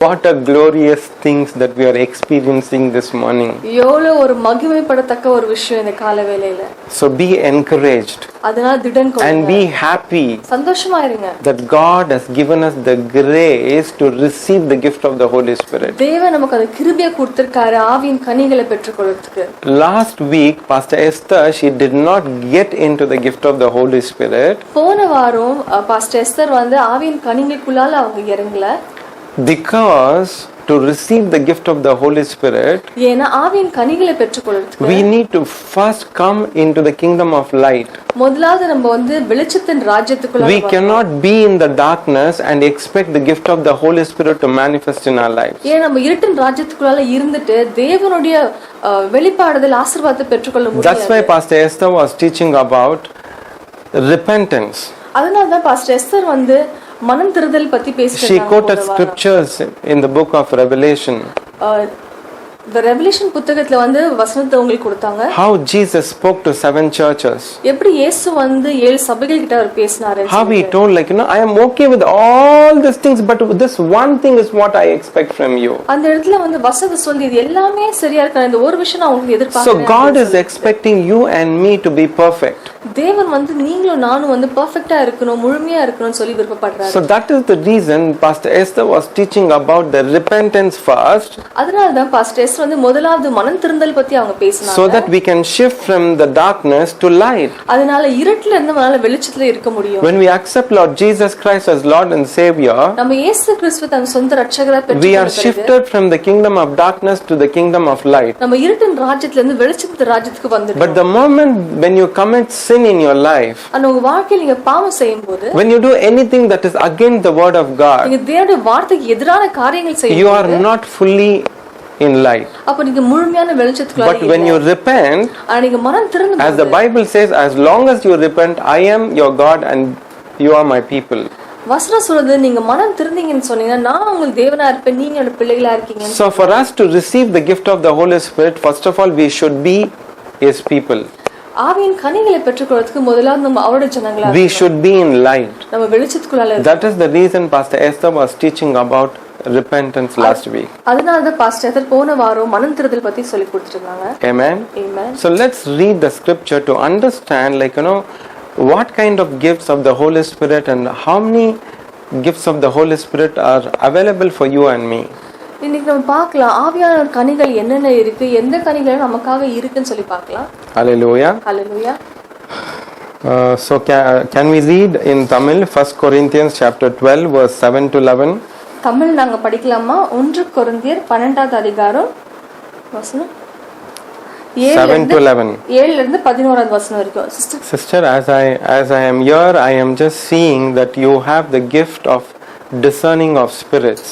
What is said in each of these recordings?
What a glorious things that we are experiencing this morning. எவ்வளவு ஒரு மகிமைப்படத்தக்க ஒரு விஷயம் இந்த காலை வேளையில. So be encouraged. அதனால திடன் கொள்ளுங்க. And be happy. சந்தோஷமா இருங்க. That God has given us the grace to receive the gift of the Holy Spirit. தேவன் நமக்கு அந்த கிருபையை கொடுத்திருக்காரு ஆவியின் கனிகளை பெற்றுக்கொள்றதுக்கு. Last week Pastor Esther, she did not get into the gift of the Holy Spirit. போன வாரம் பாஸ்டர் எஸ்தர் வந்து ஆவியின் கனிகளுக்குள்ளால அவங்க இறங்கல. Because to receive the gift of the Holy Spirit, ஏனா ஆவியின் கனிகளை பெற்றுக்கொள்றதுக்கு we need to first come into the kingdom of light. முதலாவது நம்ம வந்து வெளிச்சத்தின் ராஜ்யத்துக்குள்ள We cannot be in the darkness and expect the gift of the Holy Spirit to manifest in our lives. ஏனா நம்ம இருட்டின் ராஜ்யத்துக்குள்ள இருந்துட்டு தேவனுடைய வெளிப்பாடுதல் ஆசீர்வாதத்தை பெற்றுக்கொள்ள முடியாது. That's why Pastor Esther was teaching about repentance. அதனால தான் பாஸ்டர் எஸ்தர் வந்து மனம் திருதல் பத்தி பேசிட்டாங்க. She quoted scriptures in the book of Revelation. The Revelation புத்தகத்துல வந்து வசனத்தை உங்களுக்கு கொடுத்தாங்க. How Jesus spoke to 7 churches. எப்படி இயேசு வந்து 7 சபைகள் கிட்ட அவர் பேசினாரு. How he told, like, I am okay with all these things, but this one thing is what I expect from you. அந்த இடத்துல வந்து வசனம் சொல்லி இது எல்லாமே சரியா இருக்கு, இந்த ஒரு விஷயம் நான் உங்களுக்கு எதிர்பார்க்கிறேன். So God is expecting you and me to be perfect. தேவன் வந்து நீங்களும் நானும் வந்து பெர்ஃபெக்ட்டா இருக்கணும், முழுமையா இருக்கணும்னு சொல்லி விருப்பப்படுறாரு. So that is the reason Pastor Esther was teaching about the repentance first. அதனால தான் பாஸ்டர் வந்து முதலாவது மனம் திருந்தல் பத்தி அவங்க பேசினாங்க. So that we can shift from the darkness to light. அதனால இருட்டுல இருந்து நம்மால வெளிச்சத்துல இருக்க முடியும். When we accept Lord Jesus Christ as Lord and Savior, நம்ம இயேசு கிறிஸ்துவை தம் சொந்த இரட்சகரா பெற்றுக்கொள்கிறோம். We are shifted from the kingdom of darkness to the kingdom of light. நம்ம இருட்டின் ராஜ்யத்துல இருந்து வெளிச்சத்தின் ராஜ்யத்துக்கு வந்துட்டோம். But the moment when you commit sin in your life, உங்க வாழ்க்கையில நீங்க பாவம் செய்யும்போது, when you do anything that is against the word of God, நீங்க தேவனுடைய வார்த்தைக்கு எதிரான காரியங்கள் செய்யும்போது, you are not fully in light. அப்ப நீங்க முழுமையான வெளிச்சத்துக்குள்ள இல்ல. But when you repent, நீங்க மனம் திருந்தும்போது, as the Bible says, as long as you repent, I am your God and you are my people. வசனம் சொல்றது நீங்க மனம் திருந்தீங்கன்னு சொன்னீங்கன்னா நான் உங்க தேவனா இருப்பேன், நீங்க என்னோட பிள்ளைகளா இருக்கீங்க. So for us to receive the gift of the Holy Spirit, first of all we should be his people. ஆவியின் கனிகளை பெற்றுக்கொள்றதுக்கு முதலாவது நம்ம அவருடைய ஜனங்களா இருக்கணும். We should be in light. நம்ம வெளிச்சத்துக்குள்ள இருக்கணும். That is the reason Pastor Esther was teaching about repentance last week. அதனால தான் பாஸ்டர் எஸ்தர் போன வாரம் மனம் திருந்தல் பத்தி சொல்லி கொடுத்திருந்தாங்க. Amen. Amen. So let's read the scripture to understand, like, what kind of gifts of the Holy Spirit and how many gifts of the Holy Spirit are available for you and me. இன்னைக்கு நம்ம பார்க்கலாம் ஆவியானவர் கனிகள் என்னென்ன இருக்கு, எந்த கனிகள் நமக்காக இருக்குன்னு சொல்லி பார்க்கலாம். Hallelujah. Hallelujah. So can we read in Tamil 1 Corinthians chapter 12 verse 7 to 11? Tamil நாங்க படிக்கலாமா? 1 கொரிந்தியர் 12வது அதிகாரம் வசனம் 7 to 11. 7ல இருந்து 11வது வசனம் வரைக்கும். Sister, as I am here, I am just seeing that you have the gift of discerning of spirits.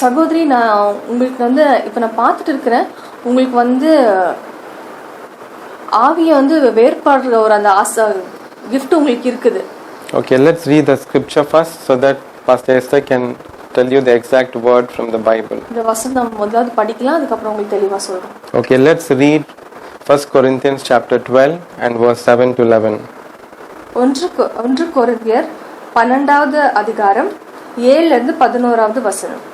சகோதரி, நான் உங்களுக்கு வந்து இப்ப நான் பார்த்துட்டு இருக்கிறேன், உங்களுக்கு வந்து ஆவியை வந்து வேறுபாடுற ஒரு அந்த gift உங்களுக்கு இருக்குது. Okay, let's read the scripture first so that Pastor Esther can tell you the exact word from the Bible. இந்த வசனம் முதல்ல படிக்கலாம், அதுக்கு அப்புறம் உங்களுக்கு தெளிவா சொல்றேன். Okay, let's read 1 Corinthians chapter 12 and verse 7 to 11. 1 கொரிந்தியர் 12வது அதிகாரம் 7ல இருந்து 11வது வசனம்.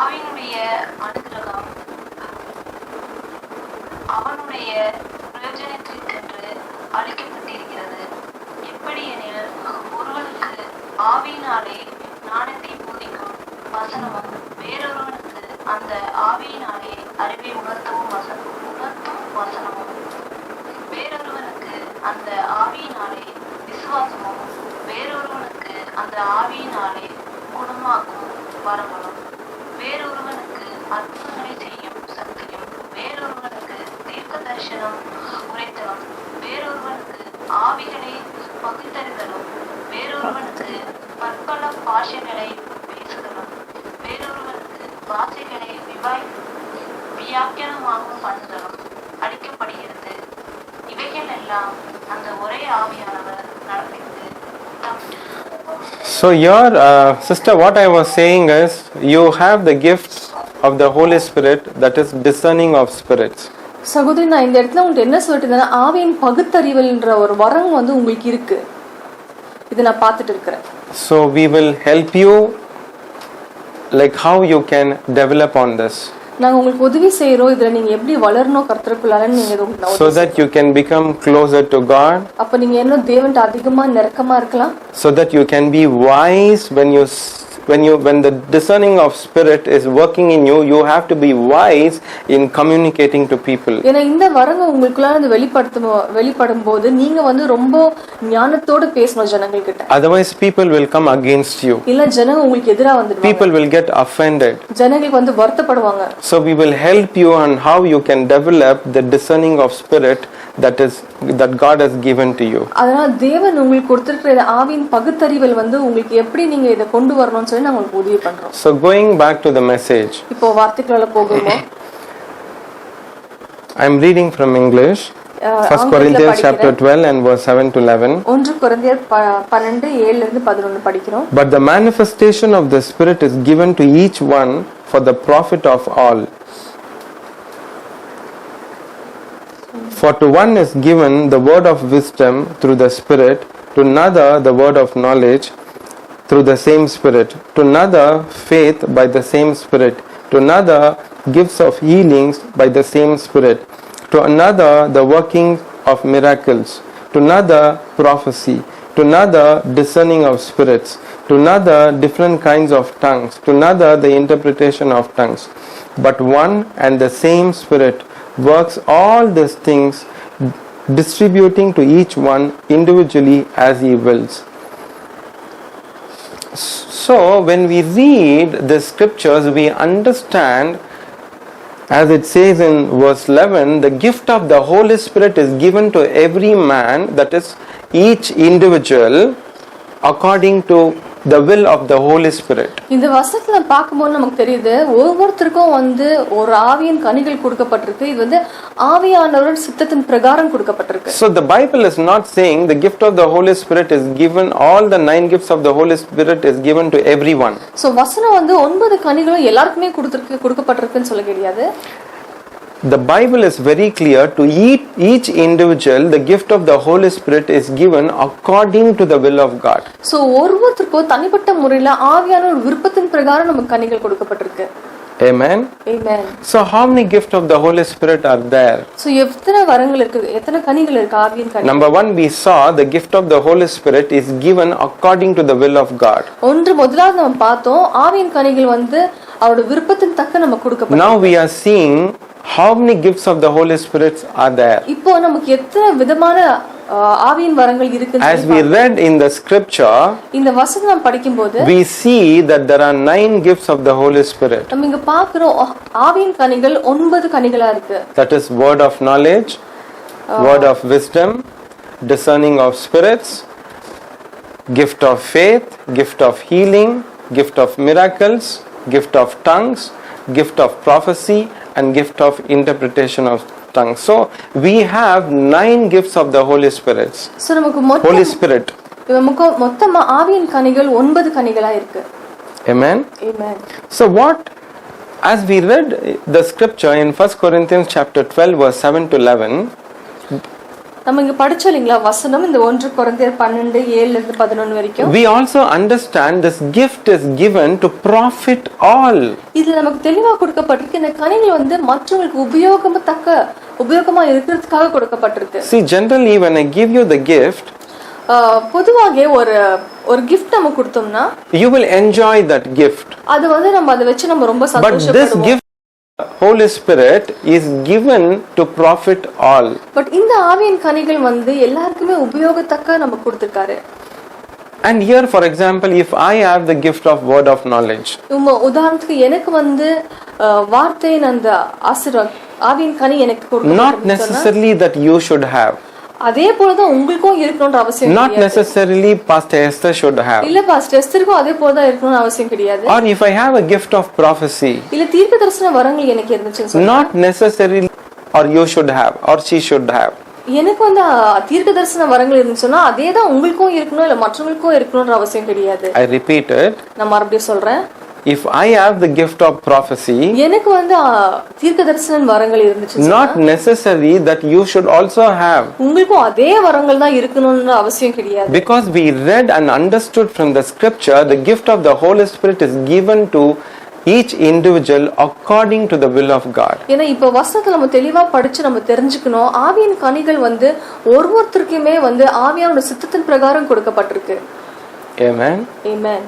ஆவியினுடைய அனுக்கிரகம் அவனுடைய பிரயோஜனத்திற்கென்று அளிக்கப்பட்டிருக்கிறது. எப்படி எனில், ஒருவனுக்கு ஆவியினாலே ஞானத்தை போதிக்கும் வசனமும், வேறொருவனுக்கு அந்த ஆவியினாலே அறிவை உணர்த்தும் வசனமும், வேறொருவனுக்கு அந்த ஆவியினாலே விசுவாசமும், வேறொருவனுக்கு அந்த ஆவியினாலே குணமாக்கும் வரங்களும், வேறொருவனுக்கு அற்புதங்களை செய்யும் சக்தியும், வேறொருவனுக்கு தீர்க்க தரிசனம் உரைத்தலும், வேறொருவனுக்கு ஆவிகளை பகுத்தறிதலும், வேறொருவனுக்கு பற்பல பாஷைகளை பேசுதலும், வேறொருவனுக்கு பாஷைகளை வியாக்கியானமாகவும் பண்ணுதலும் அளிக்கப்படுகிறது. இவைகள் எல்லாம் அந்த ஒரே ஆவியானவர் நடப்பித்து. So here, sister, what I was saying is, you have the gift of the Holy Spirit, that is discerning of spirits. சகோதரி, நான் இந்த இடத்துல உங்களுக்கு என்ன சொல்லிட்டு ஆவியின் பகுத்தறிவல்ன்ற ஒரு வரம் வந்து உங்களுக்கு இருக்கு. இதை நான் பார்த்துட்டு இருக்கிறேன். So we will help you like how you can develop on this. நாங்க உங்களுக்கு உதவி செய்றோம். இதுல நீங்க எப்படி வளரணும் கர்த்தருக்குள்ளால நீங்க உங்களுக்கு So that you can become closer to God. அப்ப நீங்க இன்னும் தேவன்ட்ட அதிகமா நெருக்கமா இருக்கலாம். So that you can be wise when the discerning of spirit is working in you, you have to be wise in communicating to people. ஏன்னா இந்த வரங்க உங்களுக்குள்ள வந்து வெளிப்படும்போது நீங்க வந்து ரொம்ப ஞானத்தோட பேசணும் ஜனங்கள் கிட்ட. Otherwise people will come against you. இல்ல ஜனங்க உங்களுக்கு எதிரா வந்துடுவாங்க. People will get offended. ஜனங்களுக்கு வந்து வருத்தப்படுவாங்க. So we will help you on how you can develop the discerning of spirit that God has given to you. அதனால தேவன் உங்களுக்கு கொடுத்திருக்கிற ஆவியின் பகுத்தறிவில் வந்து உங்களுக்கு எப்படி நீங்க இத கொண்டு வரணும்னு சொல்லி நான் உங்களுக்கு உதவி பண்றோம். So going back to the message. இப்போ வார்த்தைக்குள்ள போகும்போது I am reading from English. 1 Corinthians chapter 12 and verse 7 to 11. 1 கொரிந்தியர் 12 7 ல இருந்து 11 படிக்கிறோம். But the manifestation of the spirit is given to each one for the profit of all. For to one is given the word of wisdom through the Spirit, to another the word of knowledge through the same Spirit, to another faith by the same Spirit, to another gifts of healings by the same Spirit, to another the working of miracles, to another prophecy, to another discerning of spirits, to another different kinds of tongues, to another the interpretation of tongues. But one and the same Spirit works all these things, distributing to each one individually as he wills. So when we read the scriptures, we understand, as it says in verse 11, the gift of the Holy Spirit is given to every man, that is each individual, according to the will of the Holy Spirit. இந்த வசனத்துல பாக்கும்போது நமக்கு தெரியுது ஒவ்வொருத்தருக்கும் வந்து ஒரு ஆவியின் கனிகள் கொடுக்கப்பட்டிருக்கு. இது வந்து ஆவியானவரோட சித்தத்தின் பிரகாரம் கொடுக்கப்பட்டிருக்கு. So the Bible is not saying the gift of the Holy Spirit is given, all the 9 gifts of the Holy Spirit is given to everyone. So வசனம் வந்து 9 கனிகளும் எல்லாருக்குமே கொடுக்கப்பட்டிருக்குன்னு சொல்ல கிடையாது. The Bible is very clear, to each individual the gift of the Holy Spirit is given according to the will of God. So ஒவ்வொருத்தருக்கும் தனிப்பட்ட முறையில ஆவியானவர் விருப்பத்தின் பிரகாரம் நமக்கு கனிகள் கொடுக்கப்பட்டிருக்கு. Amen. Amen. So how many gifts of the Holy Spirit are there? So எத்தனை வரங்கள் இருக்கு, எத்தனை கனிகள் இருக்கு ஆவியின் கனி? Number 1, we saw the gift of the Holy Spirit is given according to the will of God. முதலாவது நம்ம பார்த்தோம் ஆவியின் கனிகள் வந்து அவரோட விருப்பத்தின் தக்க நமக்கு கொடுக்கப்பட்டிருக்கு. Now we are seeing how many gifts of the Holy Spirit are there. இப்போ நமக்கு எத்தனை விதமான ஆவியின் வரங்கள் இருக்குன்னு As we read in the scripture, இந்த வசனம் நாம் படிக்கும்போது we see that there are 9 gifts of the Holy Spirit. நம்ம இங்க பார்க்கிறோம் ஆவியின் கனிகள் 9 கனிகளா இருக்கு. That is word of knowledge, word of wisdom, discerning of spirits, gift of faith, gift of healing, gift of miracles, gift of tongues, gift of prophecy, and gift of interpretation of tongues. So we have 9 gifts of the Holy Spirit. So நமக்கு Holy Spirit. நமக்கு மொத்தமா ஆவியின் கனிகள் 9 கனிகளா இருக்கு. Amen. Amen. So what, as we read the scripture in 1 Corinthians chapter 12 verse 7 to 11, நம்ம இங்க படிச்சோம்ங்களா வசனம் இந்த 1 கொரிந்தியர் 12 7 ல இருந்து 11 வரைக்கும். we also understand this gift is given to profit all. இது நமக்கு தெளிவா கொடுக்கப்பட்டிருக்கு. இந்த கனிகள் வந்து மற்றவங்களுக்கு உபயோகமா இருக்கிறதுக்காக கொடுக்கப்பட்டிருக்கு. See, generally when I give you the gift, பொதுவாக ஒரு gift நம்ம கொடுத்தோம்னா you will enjoy that gift. அது வந்து நம்ம அதை வச்சு நம்ம ரொம்ப சந்தோஷப்படுவோம். But this gift Holy Spirit is given to profit all. But இந்த ஆவியின் கனிகள் வந்து எல்லாருக்குமே உபயோகத்தக்க நமக்கு கொடுத்திருக்காரு. And here for example, if I have the gift of word of knowledge, உதாரணத்துக்கு எனக்கு வந்து வார்த்தையின் அந்த ஆவியின் கனி எனக்கு கொடுக்கப்பட்டிருக்குன்னா not necessarily that you should have. அதே போல தான் உங்களுக்கும் இருக்கணும்ன்ற அவசியம் not necessarily Pastor Esther should have. இல்ல பாஸ்டர் எஸ்தருக்கும் அதே போல தான் இருக்கணும்னு அவசியம் கிடையாது. Or if I have a gift of prophecy, இல்ல தீர்க்கதரிசன வரங்கள் எனக்கு இருந்துச்சுன்னு சொன்னா not necessarily or you should have or she should have. எனக்கு வந்து தீர்க்கதரிசன வரங்கள் இருந்துச்சுன்னா அதே தான் உங்களுக்கும் இருக்கணும் இல்ல மற்றவங்களுக்கும் இருக்கணும்ன்ற அவசியம் கிடையாது. I repeat it. நான் மறுபடியும் சொல்றேன். if I have the gift of prophecy, எனக்கு வந்து தீர்க்கதரிசன வரங்கள் இருந்துச்சு, not necessary that you should also have. உங்களுக்கும் அதே வரங்கள் தான் இருக்கணும்னு அவசியம் கிடையாது. Because we read and understood from the scripture, the gift of the Holy Spirit is given to each individual according to the will of God. ஏன்னா இப்ப வசனத்தை நம்ம தெளிவா படிச்சு நம்ம தெரிஞ்சுக்கணும், ஆவியின் கனிகள் வந்து ஒவ்வொருத்தருக்குமே வந்து ஆவியானோட சித்தத்தின் பிரகாரம் கொடுக்கப்பட்டிருக்கு. Amen. Amen.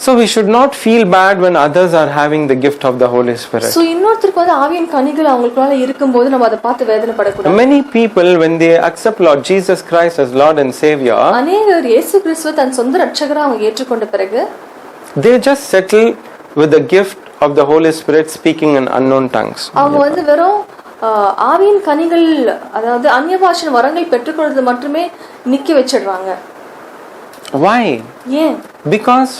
So we should not feel bad when others are having the gift of the Holy Spirit. So இன்னொருத்தருக்கு வந்து ஆவியின் கனிகள் அவங்களுக்குள்ள இருக்கும்போது நம்ம அதை பார்த்து வேதனைப்படக்கூடாது. Many people, when they accept Lord Jesus Christ as Lord and Savior, அநேகர் இயேசு கிறிஸ்துவை தன் சொந்த ரட்சகரா அவங்க ஏற்றுக்கொண்ட பிறகு they just settle with the gift of the Holy Spirit speaking in unknown tongues. அவங்க வந்து வெறும் ஆவியின் கனிகள், அதாவது அந்நிய பாஷை வரங்கள் பெற்றுக்கொள்றது மட்டுமே நிக்க வச்சிடுறாங்க. Why? ஏன்? Because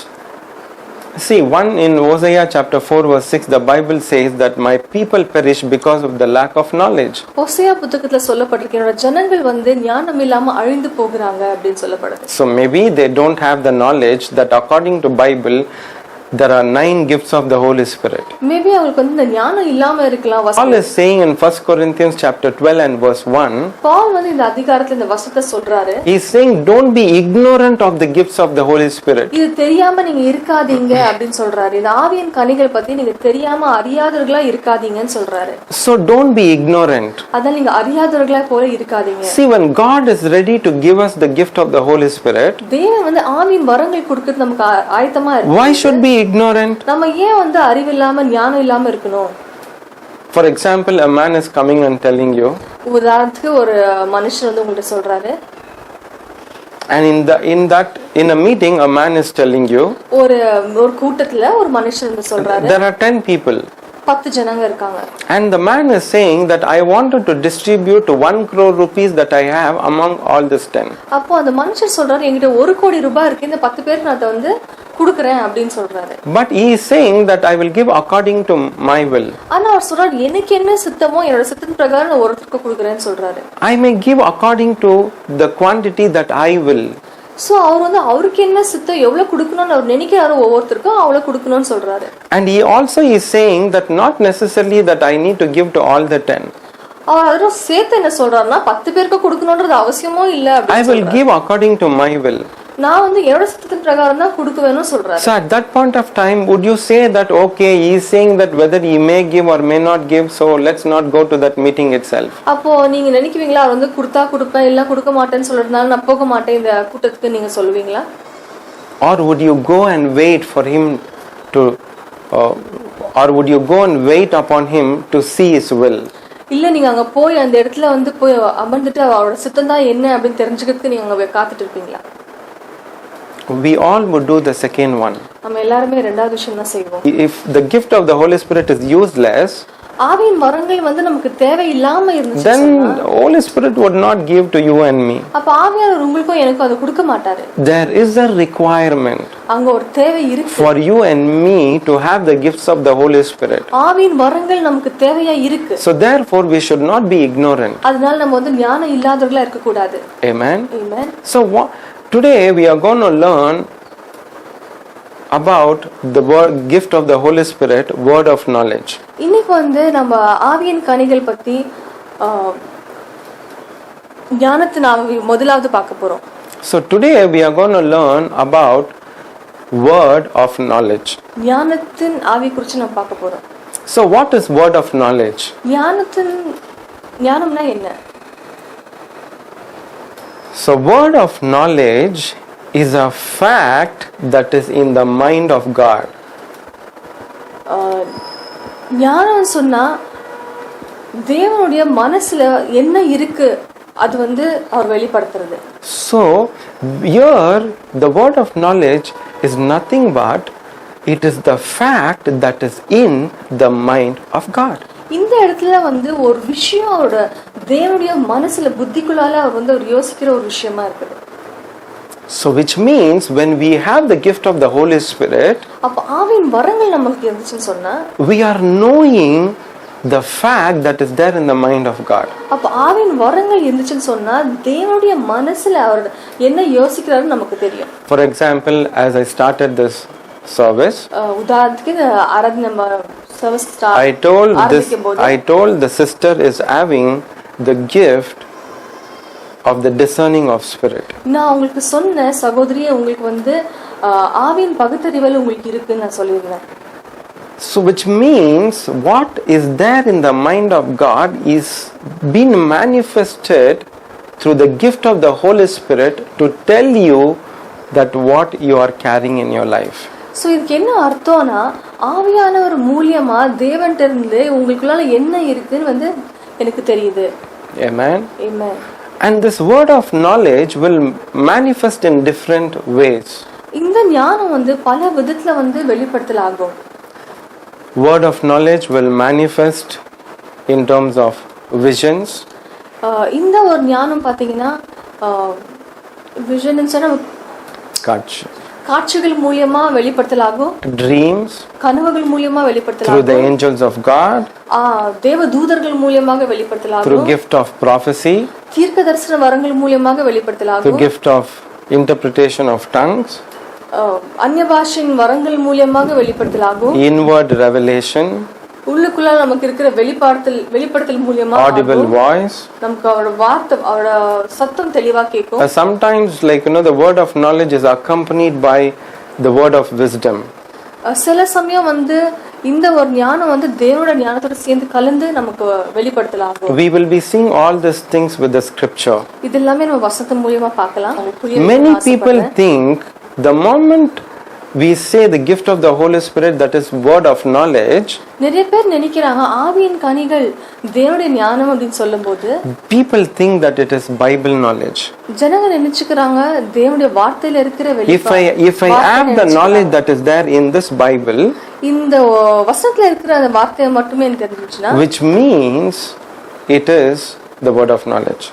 see, one in Hosea chapter 4 verse 6, the Bible says that my people perish because of the lack of knowledge. ஓசையா புத்தகத்துல சொல்லப்பட்டிருக்கு, என்னோட ஜனங்கள் வந்து ஞானம் இல்லாம அழிந்து போகிறாங்க அப்படின்னு சொல்லப்படுது. So maybe they don't have the knowledge that according to Bible there are 9 gifts of the Holy Spirit. Maybe அவங்களுக்கு வந்து இந்த ஞானம் இல்லாம இருக்கலாம். Paul is saying in 1 Corinthians chapter 12 and verse 1, பால் வந்து இந்த அதிகாரத்துல இந்த வசனத்தை சொல்றாரு. he is saying don't be ignorant of the gifts of the Holy Spirit. இது தெரியாம நீங்க இருக்காதீங்க அப்படின்னு சொல்றாரு. இந்த ஆவியின் கனிகள் பத்தி நீங்க தெரியாம அறியாதவர்களா இருக்காதீங்கன்னு சொல்றாரு. So don't be ignorant. அதான் நீங்க அறியாதவர்களா போல இருக்காதீங்க. See, when God is ready to give us the gift of the Holy Spirit, தேவன் வந்து ஆவியின் வரங்கள் கொடுக்கிறது நமக்கு ஆயத்தமா இருக்கு. why should be ignorant? நம்ம ஏன் வந்து அறிவில்லாம ஞானம் இல்லாம இருக்கணும்? For example, a man is coming and telling you, உதாரணத்துக்கு ஒரு மனுஷன் வந்து உங்கள்ட்ட சொல்றாரு, and in a meeting a man is telling you, ஒரு கூட்டத்துல ஒரு மனுஷன் வந்து சொல்றாரு, there are 10 people, 10 ஜனங்க இருக்காங்க, and the man is saying that I wanted to distribute 1 crore rupees that I have among all this 10. அப்போ அந்த மனுஷன் சொல்றாரு, என்கிட்ட 1 கோடி ரூபாய் இருக்கு, இந்த 10 பேருக்கு நான் அதை வந்து குடுக்குறேன் அப்படின்னு சொல்றாரு. But he is saying that I will give according to my will. ஆனா அவர் சொல்றாரு, எனக்கு என்ன சித்தமோ என்னோட சித்தத்தின் பிரகாரம் நான் ஒருத்தருக்கு குடுக்குறேன்னு சொல்றாரு. I may give according to the quantity that I will. So அவர் வந்து அவருக்கு என்ன சித்தம் எவ்வளவு கொடுக்கணும்னு அவர் நினைக்கிறாரோ ஒவ்வொருத்தருக்கும் அவ்வளவு கொடுக்கணும்னு சொல்றாரு. And he also is saying that not necessarily that I need to give to all the 10. அவர் அதோட சேர்த்து என்ன சொல்றாருன்னா 10 பேருக்கு கொடுக்கணும்ன்றது அவசியமோ இல்ல I will give according to my will. நான் வந்து என்னோட சித்தத்தின் பிரகாரம் தான் கொடுக்குவேன்னு சொல்றாரு. So at that point of time, would you say that okay, he is saying that whether he may give or may not give, so let's not go to that meeting itself? அப்போ நீங்க நினைக்குவீங்களா அவர் வந்து கொடுத்தா கொடுப்பேன் இல்ல கொடுக்க மாட்டேன்னு சொல்றதுனால நான் போக மாட்டேன் இந்த கூட்டத்துக்கு நீங்க சொல்லுவீங்களா? Or would you go and wait for him to or would you go and wait upon him to see his will? இல்ல நீங்க அங்க போய் அந்த இடத்துல வந்து போய் அமர்ந்துட்டு அவரோட சித்தம் தான் என்ன அப்படின்னு தெரிஞ்சுக்கிறதுக்கு நீங்க அங்க காத்துட்டு இருப்பீங்களா? We all would do the second one. நம்ம எல்லாரும் இரண்டாவது விஷயம் தான் செய்வோம். If the gift of the Holy Spirit is useless, ஆவியின் வரங்கள் வந்து நமக்கு தேவையில்லாம இருந்துச்சு, then the Holy Spirit would not give to you and me. அப்ப ஆவியானவர் உங்களுக்கும் எனக்கும் அதை கொடுக்க மாட்டாரு. There is a requirement அங்க ஒரு தேவை இருக்கு for you and me to have the gifts of the Holy Spirit. ஆவியின் வரங்கள் நமக்கு தேவையா இருக்கு. So therefore we should not be ignorant. அதனால நம்ம வந்து ஞானம் இல்லாதவர்களா இருக்க கூடாது. Amen. Amen. So today we are going to learn about the gift of the Holy Spirit, word of knowledge. இன்னைக்கு வந்து நம்ம ஆவியின் கனிகள் பத்தி ஞானத்தின் ஆவி முதலாவது பார்க்க போறோம். So today we are going to learn about word of knowledge. ஞானத்தின் ஆவி குறித்து நம்ம பார்க்க போறோம். So what is word of knowledge? ஞானம்னா என்ன? So word of knowledge is a fact that is in the mind of God. ஞானம் சொன்னா தேவனுடைய மனசுல என்ன இருக்கு அது வந்து அவர் வெளிப்படுத்துறது. So here the word of knowledge is nothing but it is the fact that is in the mind of God. இந்த இடத்துல வந்து ஒரு விஷயம் அவரோட தேவனுடைய மனசுல புத்திக்குள்ளால அவர் வந்து ஒரு யோசிக்கிற ஒரு விஷயமா இருக்குது. So which means when we have the gift of the Holy Spirit, அப்ப ஆவியின் வரங்கள் நமக்கு இருந்துச்சுன்னு சொன்னா we are knowing the fact that is there in the mind of God. அப்ப ஆவியின் வரங்கள் இருந்துச்சுன்னு சொன்னா தேவனுடைய மனசுல அவர் என்ன யோசிக்கிறாருன்னு நமக்கு தெரியும். For example, as I started this service, உதாரணத்துக்கு இந்த ஆராதனை நம்ம service I told the sister is having the gift of the discerning of spirit. நான் உங்களுக்கு சொன்ன சகோதரியே உங்களுக்கு வந்து ஆவியின் பகுத்தறிவல் உங்களுக்கு இருக்குன்னு நான் சொல்லியிருந்தேன். So which means what is there in the mind of God is been manifested through the gift of the Holy Spirit to tell you that what you are carrying in your life. So இதுக்கு என்ன அர்த்தம்னா ஆவியானவர் மூலியமா தேவன்ட்ட இருந்து உங்களுக்குள்ள என்ன இருக்குன்னு வந்து எனக்கு தெரியுது. Amen. Amen. And this word of knowledge will manifest in different ways. இந்த ஞானம் வந்து பல விதத்துல வந்து வெளிப்படுத்தலாகும். Word of knowledge will manifest in terms of visions. இந்த ஒரு ஞானம் பாத்தீங்கன்னா விஷன் சொன்னா காட்சிகள் மூலமா வெளிப்படுத்தலாகும். Dreams. கனவுகள் மூலமா வெளிப்படுத்தலாகும். Through the angels of God. தேவ தூதர்கள் மூலமாக வெளிப்படுத்தலாகும். Through gift of prophecy. தீர்க்கதரிசன வரங்கள் மூலமாக வெளிப்படுத்தலாகும். Through gift of interpretation of tongues. அந்நிய பாஷையின் வரங்கள் மூலமாக வெளிப்படுத்தலாகும். Inward revelation. உள்ளுக்குள்ள நமக்கு இருக்கிற வெளிப்படுத்தல் மூலமா audible voice. நமக்கு அவரோட வார்த்தை அவரோட சத்தம் தெளிவா கேட்கும். Sometimes the word of knowledge is accompanied by the word of wisdom. சில சமயம் வந்து இந்த ஒரு ஞானம் வந்து தேவனுடைய ஞானத்தோட சேர்ந்து கலந்து நமக்கு வெளிப்படுத்தலாகும். We will be seeing all these things with the scripture. இதெல்லாம் நம்ம வசனம் மூலமா பார்க்கலாம். Many people think the moment we say the gift of the Holy Spirit, that is word of knowledge, நிறைய பேர் நினைக்கிறாங்க ஆவியின் கனிகள் தேவனுடைய ஞானம் அப்படினு சொல்லும்போது people think that it is Bible knowledge. ஜனங்க நினைச்சுக்கறாங்க தேவனுடைய வார்த்தையில இருக்கிற வெளிப்பாடு. If I have the knowledge that is there in this Bible, இந்த வசனத்துல இருக்கிற அந்த வார்த்தை மட்டுமே எனக்கு தெரிஞ்சுச்சுனா, which means it is the word of knowledge.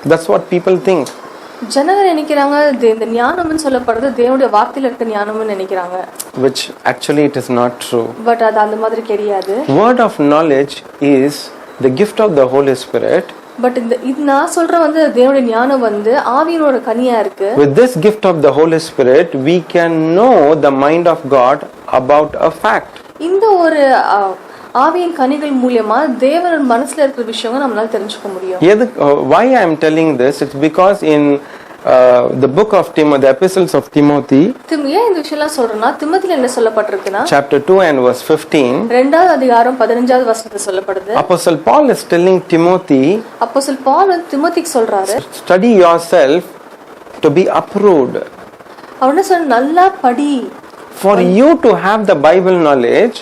That's what people think. ஜனங்க நினைக்கிறாங்க இந்த ஞானம்னு சொல்லப்படுறது தேவனுடைய வார்த்தையில இருக்க ஞானம்னு நினைக்கிறாங்க. Which actually it is not true. But அது அந்த மாதிரி கிடையாது. Word of knowledge is the gift of the Holy Spirit. But இது நான் சொல்ற வந்து தேவனுடைய ஞானம் வந்து ஆவியோட கனியா இருக்கு. With this gift of the Holy Spirit we can know the mind of God about a fact. இந்த ஒரு ஆவியின் கனிகள் மூலமா தேவன் மனசுல இருக்கிற விஷயங்களை நம்மால தெரிஞ்சுக்க முடியும். Why I am telling this, it's because in the book of Timothy, the epistles of Timothy, ஏன் இந்த விஷயம்லாம் சொல்றேன்னா திமோத்தில என்ன சொல்லப்பட்டிருக்குன்னா chapter 2 and verse 15, இரண்டாவது அதிகாரம் 15வது வசனத்துல சொல்லப்படுது. Apostle Paul is telling Timothy, அப்போஸ்தலன் பவுல் வந்து திமோத்திக்கு சொல்றாரு, study yourself to be approved. அவர் என்ன சொல்ற, நல்லா படி. For you to have the Bible knowledge,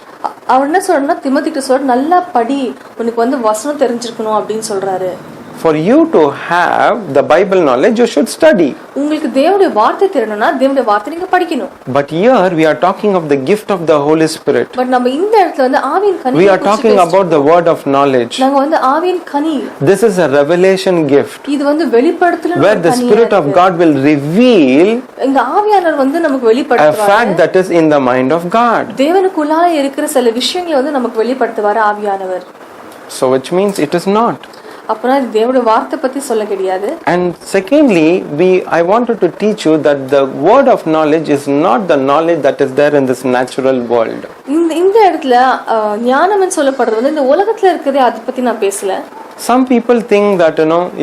அவர் என்ன சொல்றா, திமோத்திக்கு சொல்ற நல்லா படி, உனக்கு வந்து வசனம் தெரிஞ்சிருக்கணும் அப்படினு சொல்றாரு. For you to have the Bible knowledge, you should study. உங்களுக்கு தேவனுடைய வார்த்தை தெரியணும்னா தேவனுடைய வார்த்தை நீங்க படிக்கணும். But here we are talking of the gift of the Holy Spirit. But நம்ம இந்த இடத்துல வந்து ஆவியின் கனி, we are talking about the word of knowledge. நாங்க வந்து ஆவியின் கனி, this is a revelation gift. இது வந்து வெளிப்படுத்தல், where the Spirit of God will reveal இந்த ஆவியானவர் வந்து நமக்கு வெளிப்படுத்துவார். a fact that is in the mind of God. தேவனுக்குள்ளாக இருக்கிற சில விஷயங்களை வந்து நமக்கு வெளிப்படுத்துவார் ஆவியானவர். So which means it is not. அப்பனா இது தேவனுடைய வார்த்தை பத்தி சொல்ல கிடையாது. And secondly, I wanted to teach you that the word of knowledge is not the knowledge that is there in this natural world. இந்த இடத்துல ஞானம்னு சொல்லப்படுறது வந்து இந்த உலகத்துல இருக்குதே அதை பத்தி நான் பேசல. Some people think that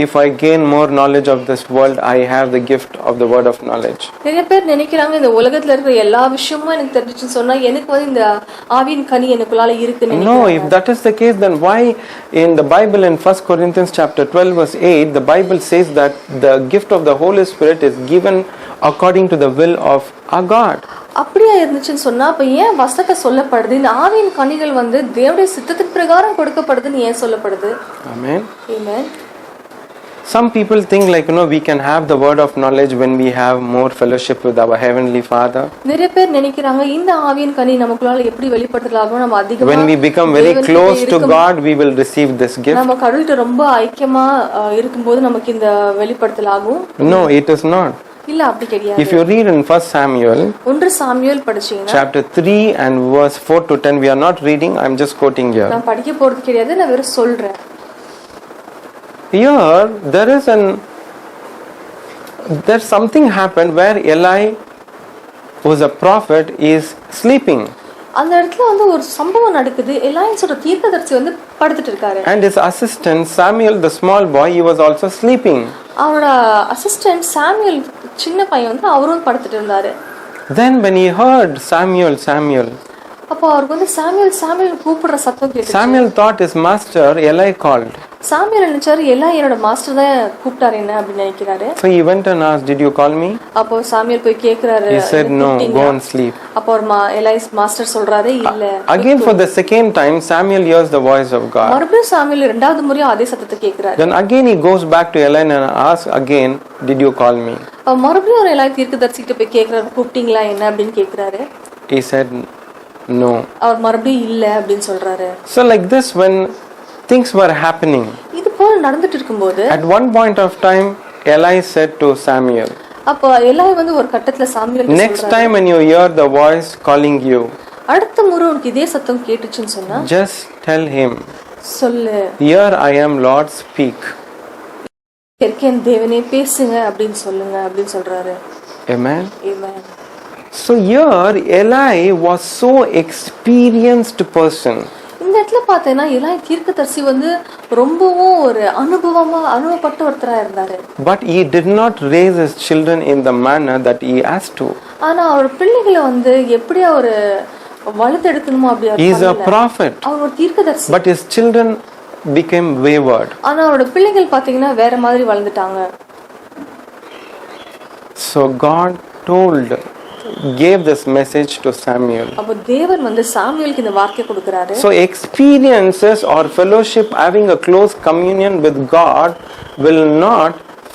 if I gain more knowledge of this world, I have the gift of the word of knowledge. நிறைய பேர் நினைக்கிறாங்க இந்த உலகத்துல இருக்கிற எல்லா விஷயமும் எனக்கு தெரிஞ்சுன்னு சொன்னா எனக்கு வந்து இந்த ஆவியின் கனி எனக்குள்ளால இருக்குன்னு நினைக்கிறாங்க. No, if that is the case, then why in the Bible in 1 Corinthians chapter 12 verse 8 the Bible says that the gift of the Holy Spirit is given according to the will of our God? அப்படியே இருந்துச்சுன்னு சொன்னா அப்ப ஏன் வசனத்தை சொல்லப்படுது இந்த ஆவியின் கனிகள் வந்து தேவனுடைய சித்தத்தின் பிரகாரம் கொடுக்கப்படுதுன்னு ஏன் சொல்லப்படுது? Amen. Amen. Some people think we can have the word of knowledge when we have more fellowship with our heavenly Father. நிறைய பேர் நினைக்கிறாங்க இந்த ஆவியின் கனி நமக்குள்ள எப்படி வெளிப்படுத்தலாகும், நம்ம அதிகமா when we become very close to God we will receive this gift. நம்ம கடவுள்கிட்ட ரொம்ப ஐக்கியமா இருக்கும்போது நமக்கு இந்த வெளிப்படுத்தலாகும். No, it is not. இல்ல அப்படி கிடையாது. If you read in 1 Samuel படிச்சீங்கன்னா chapter 3 and verse 4 to 10, we are not reading, I am just quoting here. நான் படிக்க போறது கிடையாது, நான் வெறும் சொல்றேன். Here there's something happened where Eli who is a prophet, is sleeping. அந்த இடத்துல வந்து ஒரு சம்பவம் நடக்குது. எலாயாசோட தீர்க்கதரிசி வந்து படுத்துட்டு இருக்காரு. And his assistant Samuel, the small boy, he was also sleeping. அவரோட அசிஸ்டன்ட் சாமுவேல் சின்ன பையன் வந்து அவரும் படுத்துட்டு இருந்தாரு. Then when he heard Samuel, Samuel, அப்போ அவருக்கு வந்து சாமுவேல் கூப்பிடுற சத்தம் கேட்டுச்சு. Samuel thought his master Eli called. Samuel நினைச்சாரு எல்லாம் என்னோட மாஸ்டர் தான் கூப்பிட்டாரு என்ன அப்படின்னு நினைக்கிறாரு. So he went and asked, "Did you call me?" அப்போ சாமுவேல் போய் கேக்குறாரு. He said, "No, go and sleep." அப்போ எலாய்ஸ் மாஸ்டர் சொல்றாரு இல்ல. Again for the second time Samuel hears the voice of God. மறுபடியும் சாமுவேல் இரண்டாவது முறையும் அதே சத்தத்தை கேக்குறாரு. Then again he goes back to Eli and asks again, "Did you call me?" மறுபடியும் ஒரு எலாய் தீர்க்கதரிசிகிட்ட போய் கேக்குறாரு கூப்பிட்டீங்களா என்ன அப்படின்னு கேக்குறாரு. He said, "No." அவர் மறுபடியும் இல்ல அப்படின்னு சொல்றாரு. So like this, when things were happening, இது போல நடந்துட்டு இருக்கும்போது at one point of time Eli said to Samuel, அப்போ எலாய் வந்து ஒரு கட்டத்துல Samuel "Next time when you hear the voice calling you, அடுத்த முறை உனக்கு இதே சத்தம் கேட்டுச்சுன்னு சொன்னா just tell him, சொல்லு, here I am Lord, speak." இருக்கேன் தேவனே பேசுங்க அப்படின்னு சொல்லுங்க அப்படின்னு சொல்றாரு. Amen. Amen. So here Eli was so experienced person. இந்த இடத்துல பார்த்தேன்னா எலாய் தீர்க்கதரிசி வந்து ரொம்பவும் ஒரு அனுபவப்பட்ட ஒருத்தரா இருந்தாரு. But he did not raise his children in the manner that he has to. ஆனா அவர் பிள்ளைகளை வந்து எப்படி அவர் வளர்த்தெடுக்கணுமோ அப்படி அவர் He is a பண்ணல. prophet. அவர் ஒரு தீர்க்கதரிசி. But his children became wayward. ஆனா அவரோட பிள்ளைகள் பாத்தீங்கன்னா வேற மாதிரி வளர்ந்துட்டாங்க. So God gave this message to Samuel. அப்ப தேவன் வந்து சாமுவேலுக்கு இந்த வார்த்தை கொடுக்கறாரு. So experiences or fellowship, having a close communion with God, will not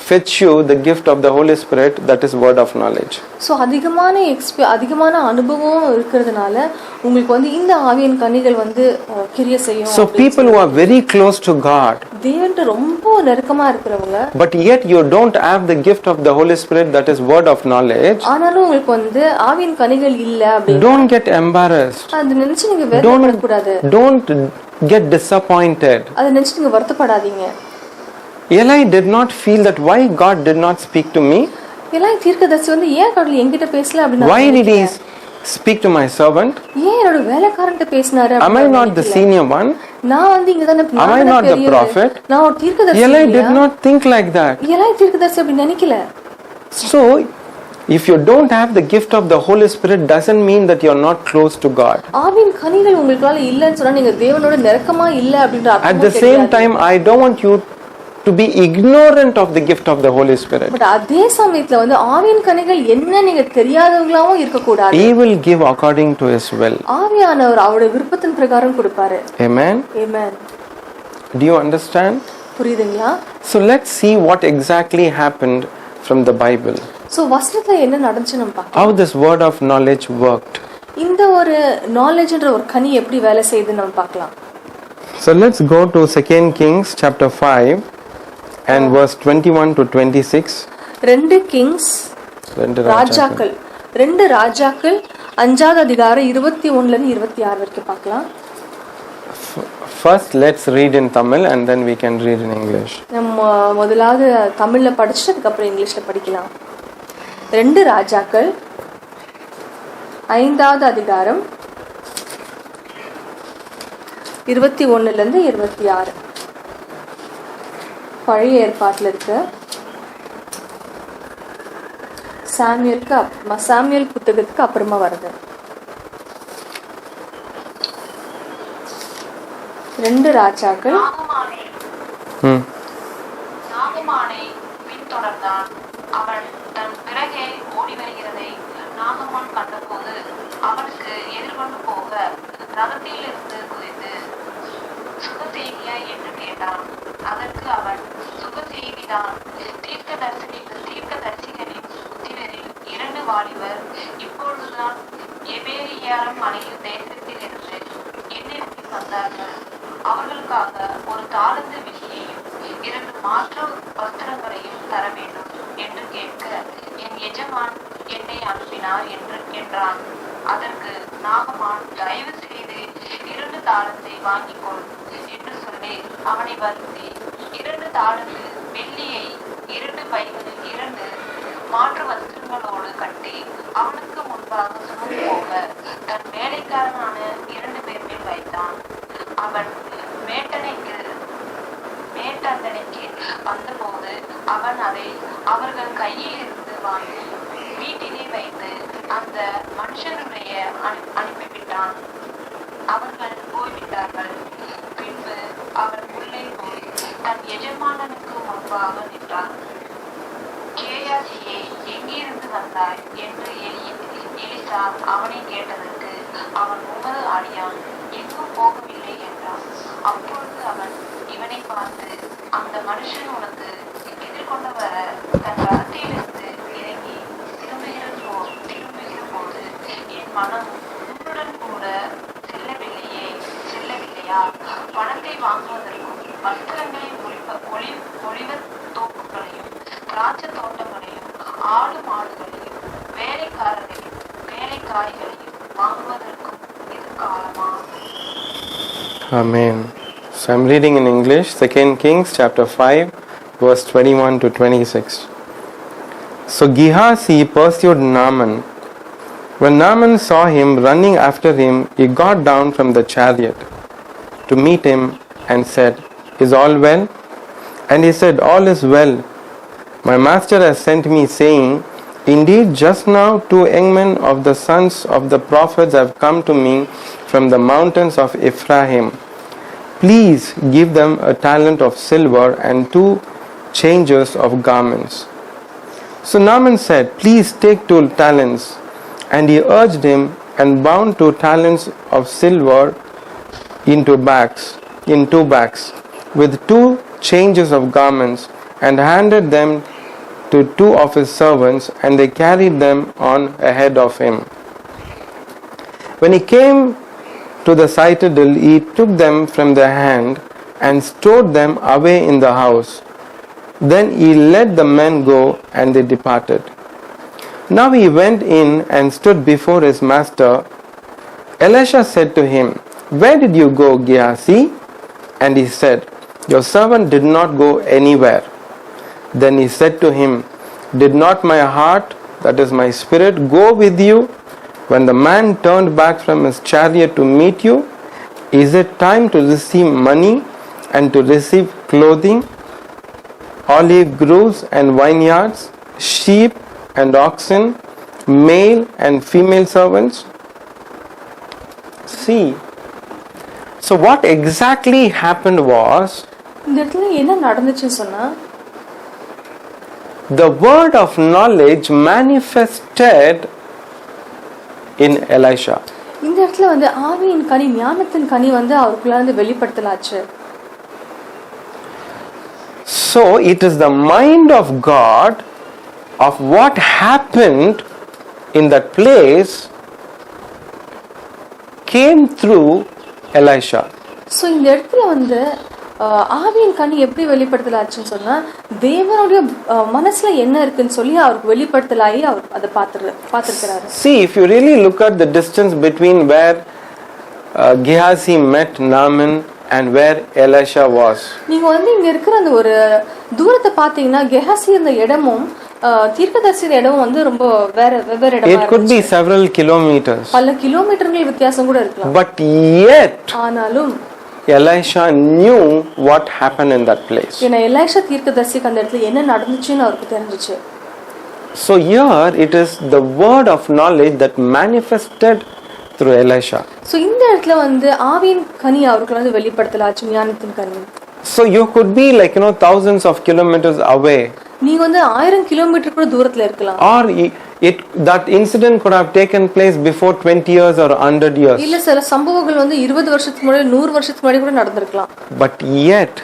fetch you the gift of the Holy Spirit, that is word of knowledge. So அதிகமான அனுபவம் இருக்கிறதுனால உங்களுக்கு வந்து இந்த ஆவியின் கனிகள் வந்து கிரியை செய்யும். So people who are very close to God, தேவன்ட்ட ரொம்ப நெருக்கமா இருக்கிறவங்க, but yet you don't have the gift of the Holy Spirit, that is word of knowledge, ஆனாலும் உங்களுக்கு வந்து ஆவியின் கனிகள் இல்ல அப்படி don't get embarrassed. அது நினைச்சு நீங்க வேதனைப்பட கூடாது. Don't get disappointed. அது நினைச்சு நீங்க வருத்தப்படாதீங்க. Eli did not feel that why God did not speak to me. எலாய் தீர்க்கதரிசி வந்து ஏன் கடவுள் என்கிட்ட பேசல அப்படினா Why did he speak to my servant? ஏன் என்னோட வேலைக்காரன்ட்ட பேசினாரு? Am I not the senior one? நான் வந்து இங்க தான Am I not the prophet? நான் ஒரு தீர்க்கதரிசி. Eli did not think like that. எலாய் தீர்க்கதரிசி அப்படி நினைக்கல. So if you don't have the gift of the Holy Spirit, doesn't mean that you are not close to God. ஆவியின் கனிகள் உங்களுக்குள்ள இல்லன்னு சொன்னா நீங்க தேவனோட நெருக்கமா இல்ல அப்படின்ற அர்த்தம். At the same time, I don't want you to be ignorant of the gift of the Holy Spirit. But அதே சமயத்துல வந்து ஆவியின் கனிகள் என்ன நீங்க தெரியாதவங்களாவும் இருக்க கூடாது. He will give according to his will. ஆவியானவர் அவருடைய விருப்பத்தின் பிரகாரம் கொடுப்பாரு. Amen. Amen. Do you understand? புரியுதுங்களா? So let's see what exactly happened from the Bible. So வசனத்துல என்ன நடந்துச்சு நம்ம பார்க்கலாம். How this word of knowledge worked. இந்த ஒரு நாலேஜ்ன்ற ஒரு கனி எப்படி வேலை செய்யுதுன்னு நம்ம பார்க்கலாம். So let's go to 2 Kings chapter 5 and verse 21 to 26. 2 Kings ராஜாக்கள் 2 ராஜாக்கள் 5வது அதிகாரம் 21ல இருந்து 26 வரைக்கும் பார்க்கலாம். First let's read in Tamil and then we can read in English. நம்ம முதலாவது தமிழ்ல படிச்சிட்டு அதுக்கு அப்புறம் இங்கிலீஷ்ல படிக்கலாம். 2 ராஜாக்கள் 5வது அதிகாரம் 21ல இருந்து 26. பழைய ஏற்பாட்டில் இருக்கு. சாமுவேல் புத்தகத்துக்கு அப்புறமா வருது. 2 ராஜாக்கள். நாகமானை பின்தொடர்ந்தான். அவன் தன் பிறகே ஓடி வருகிறதை நாகமான் கண்டபோது அவனுக்கு எதிர்கொண்டு போக ரதத்திலிருந்து குதித்து சுக செய்தியா என்று கேட்டான். அதற்கு அவன் சுக செய்திதான். தீர்க்கதரிசிகளின் புத்திரரில் 2 வாலிபர் இப்பொழுதுதான் எபேரியாரம் மலையில் தேசத்திலிருந்து என்னிடத்தில் வந்தார்கள். அவர்களுக்காக ஒரு தாளந்து வெள்ளியையும் 2 மாற்று வஸ்திரங்களையும் தர வேண்டும் என்று கேட்க என் எஜமான் என்னை அனுப்பினார் என்றான். அதற்கு நாகமான் தயவு செய்து 2 தாளத்தை வாங்கிக்கொள் என்று சொல்லி அவனை வருத்தி 2 தாளந்து வெள்ளியை 2 பைகளில் 2 மாற்று வஸ்திரங்களோடு கட்டி அவனுக்கு முன்பாக முன்பாக சுமந்து போக தன் வேலைக்காரனான 2 பேர் மேல் வைத்தான். அவன் மேட்டண்டனைக்கு வந்தபோது அவன் அதை அவர்கள் கையில் இருந்து வாங்கி வீட்டிலே வைத்து அந்த மனுஷனுடைய அனுப்பிவிட்டான். அவர்கள் போய்விட்டார்கள். பின்பு அவன் உள்ளே போய் தன் எஜமானனுக்கு முன்பாக நின்றான். கேயாசியே, எங்கிருந்து வந்தாய் என்று எலிசா அவனை கேட்டதற்கு அவன், உமது அடியான் எங்கும் போகவில்லை என்றான். அப்பொழுது அவன் இவனை பார்த்து, அந்த மனுஷன் உனக்கு எதிர்கொண்டு வர தன் ரதத்திலிருந்து இறங்கி திரும்புகிற போது என் மனம் உன்னுடன் கூட செல்லவில்லையா? பணத்தை வாங்குவதற்கும் வஸ்திரங்களை ஒளிவ தோப்புகளையும் திராட்சை தோட்டங்களையும் ஆடு மாடுகளையும் வேலைக்காரிகளையும் வாங்குவதற்கும் இது காலமா? Amen. So I'm reading in English, 2 Kings chapter 5, verse 21 to 26. So Gehazi pursued Naaman. When Naaman saw him running after him, he got down from the chariot to meet him and said, "Is all well?" And he said, "All is well. My master has sent me, saying, Indeed, just now 2 young men of the sons of the prophets have come to me from the mountains of Ephraim. Please give them a talent of silver and 2 changes of garments." So Naaman said, "Please take 2 talents. And he urged him and bound 2 talents of silver in 2 bags with 2 changes of garments, and handed them to 2 of his servants, and they carried them on ahead of him. When he came to the citadel, he took them from their hand and stored them away in the house. Then he let the men go, and they departed. Now he went in and stood before his master. Elisha said to him, "Where did you go, Gehazi?" And he said, "Your servant did not go anywhere." Then he said to him, "Did not my heart, that is my spirit, go with you when the man turned back from his chariot to meet you? Is it time to receive money and to receive clothing, olive groves and vineyards, sheep and oxen, male and female servants?" See, so what exactly happened was, இந்த இடத்துல என்ன நடந்துச்சுன்னு சொன்னா, the word of knowledge manifested in Elisha. இந்த இடத்துல வந்து ஆவியின் கனி, ஞானத்தின் கனி வந்து அவருக்குள்ள இருந்து வெளிப்படுத்தலாச்சு. So it is the mind of God of what happened in that place came through Elisha. So இந்த இடத்துல வந்து ஆவியின் கனி எப்படி வெளிப்படுத்தலாச்சுன்னு சொன்னா, தேவனுடைய மனசுல என்ன இருக்குன்னு சொல்லி அவருக்கு வெளிப்படுத்தலாயி அவர் அதை பார்த்திருக்கிறாரு. See, if you really look at the distance between where Gehazi met Naaman and where Elisha was, நீங்க வந்து இங்க இருக்கிற அந்த ஒரு தூரத்தை பாத்தீங்கன்னா, கெஹாசி இருந்த இடமும் தீர்க்கதரிசி இடமும் வந்து ரொம்ப வெவ்வேறு இடமா. It could be several kilometers. பல கிலோமீட்டர்கள் வித்தியாசம் கூட இருக்கலாம். But yet ஆனாலும் Elisha knew what happened in that place. ஏன்னா எலிஷா தீர்க்கதரிசிக்கு அந்த இடத்துல என்ன நடந்துச்சுன்னு அவருக்கு தெரிஞ்சுச்சு. So here it is the word of knowledge that manifested through Elisha. So இந்த இடத்துல வந்து ஆவியின் கனி அவருக்கு வந்து வெளிப்படுத்தலாச்சு, ஞானத்தின் கனி. So you could be like, thousands of kilometers away. நீங்க வந்து 1000 கிலோமீட்டர் கூட தூரத்துல இருக்கலாம். Or that incident could have taken place before 20 years or 100 years. இல்ல சில சம்பவங்கள் வந்து 20 வருஷத்துக்கு முன்னாடி 100 வருஷத்துக்கு முன்னாடி கூட நடந்திருக்கலாம். But yet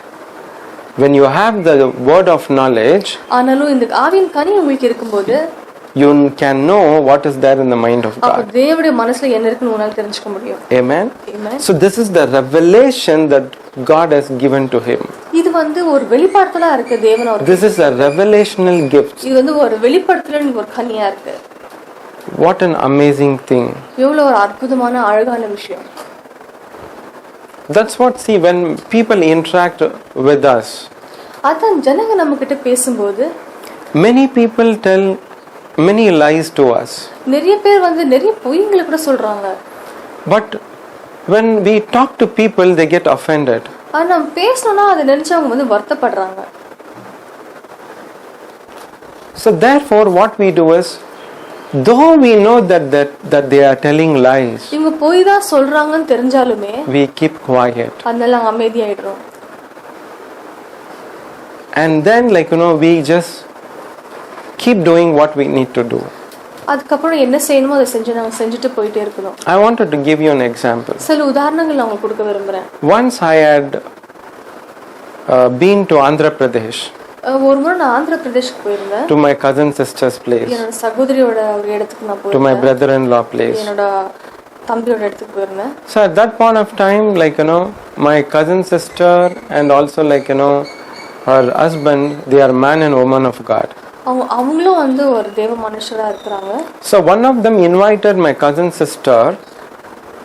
when you have the word of knowledge, ஆனாலும் இந்த ஆவியின் கனி உங்களுக்கு இருக்கும்போது you can know what is there in the mind of அப்ப God. தேவனுடைய மனசுல என்ன இருக்குன்னு உன்னால தெரிஞ்சுக்க முடியும். Amen. Amen. So this is the revelation that God has given to him. இது வந்து ஒரு வெளிப்படுத்தலா இருக்கு தேவன் அவருக்கு. This is a revelational gift. இது வந்து ஒரு வெளிப்படுத்தலின் ஒரு கனியா இருக்கு. What an amazing thing. எவ்வளவு ஒரு அற்புதமான அழகான விஷயம். That's what, see, when people interact with us, அதான் ஜனங்க நம்ம கிட்ட பேசும்போது many people tell many lies to us. நிறைய பேர் வந்து நிறைய பொய்ங்களை கூட சொல்றாங்க. But when we talk to people, they get offended. ஆனா நம்ம பேசணும்னா அதை நினைச்சு அவங்க வந்து வருத்தப்படுறாங்க. So therefore what we do is, though we know that they are telling lies, இவங்க பொய் தான் சொல்றாங்கன்னு தெரிஞ்சாலுமே we keep quiet. அதனால நாங்க அமைதியாயிடுறோம். And then we just keep doing what we need to do. அதுக்கப்புறம் என்ன செய்யணுமோ அதை நாங்க செஞ்சுட்டு போயிட்டே இருக்கணும். I wanted to give you an example. சில உதாரணங்கள் நான் உங்களுக்கு கொடுக்க விரும்புறேன். Once I had been to Andhra Pradesh. ஒரு முறை நான் ஆந்திர பிரதேஷ்க்கு போயிருந்தேன். To my cousin sister's place. என்னோட சகோதரியோட ஒரு இடத்துக்கு நான் போயிருந்தேன். To my brother-in-law place. என்னோட தம்பியோட இடத்துக்கு போயிருந்தேன். So at that point of time, my cousin sister and also her husband, they are man and woman of God. அவங்களும் வந்து ஒரு தேவ மனுஷரா இருக்காங்க. So one of them invited my cousin sister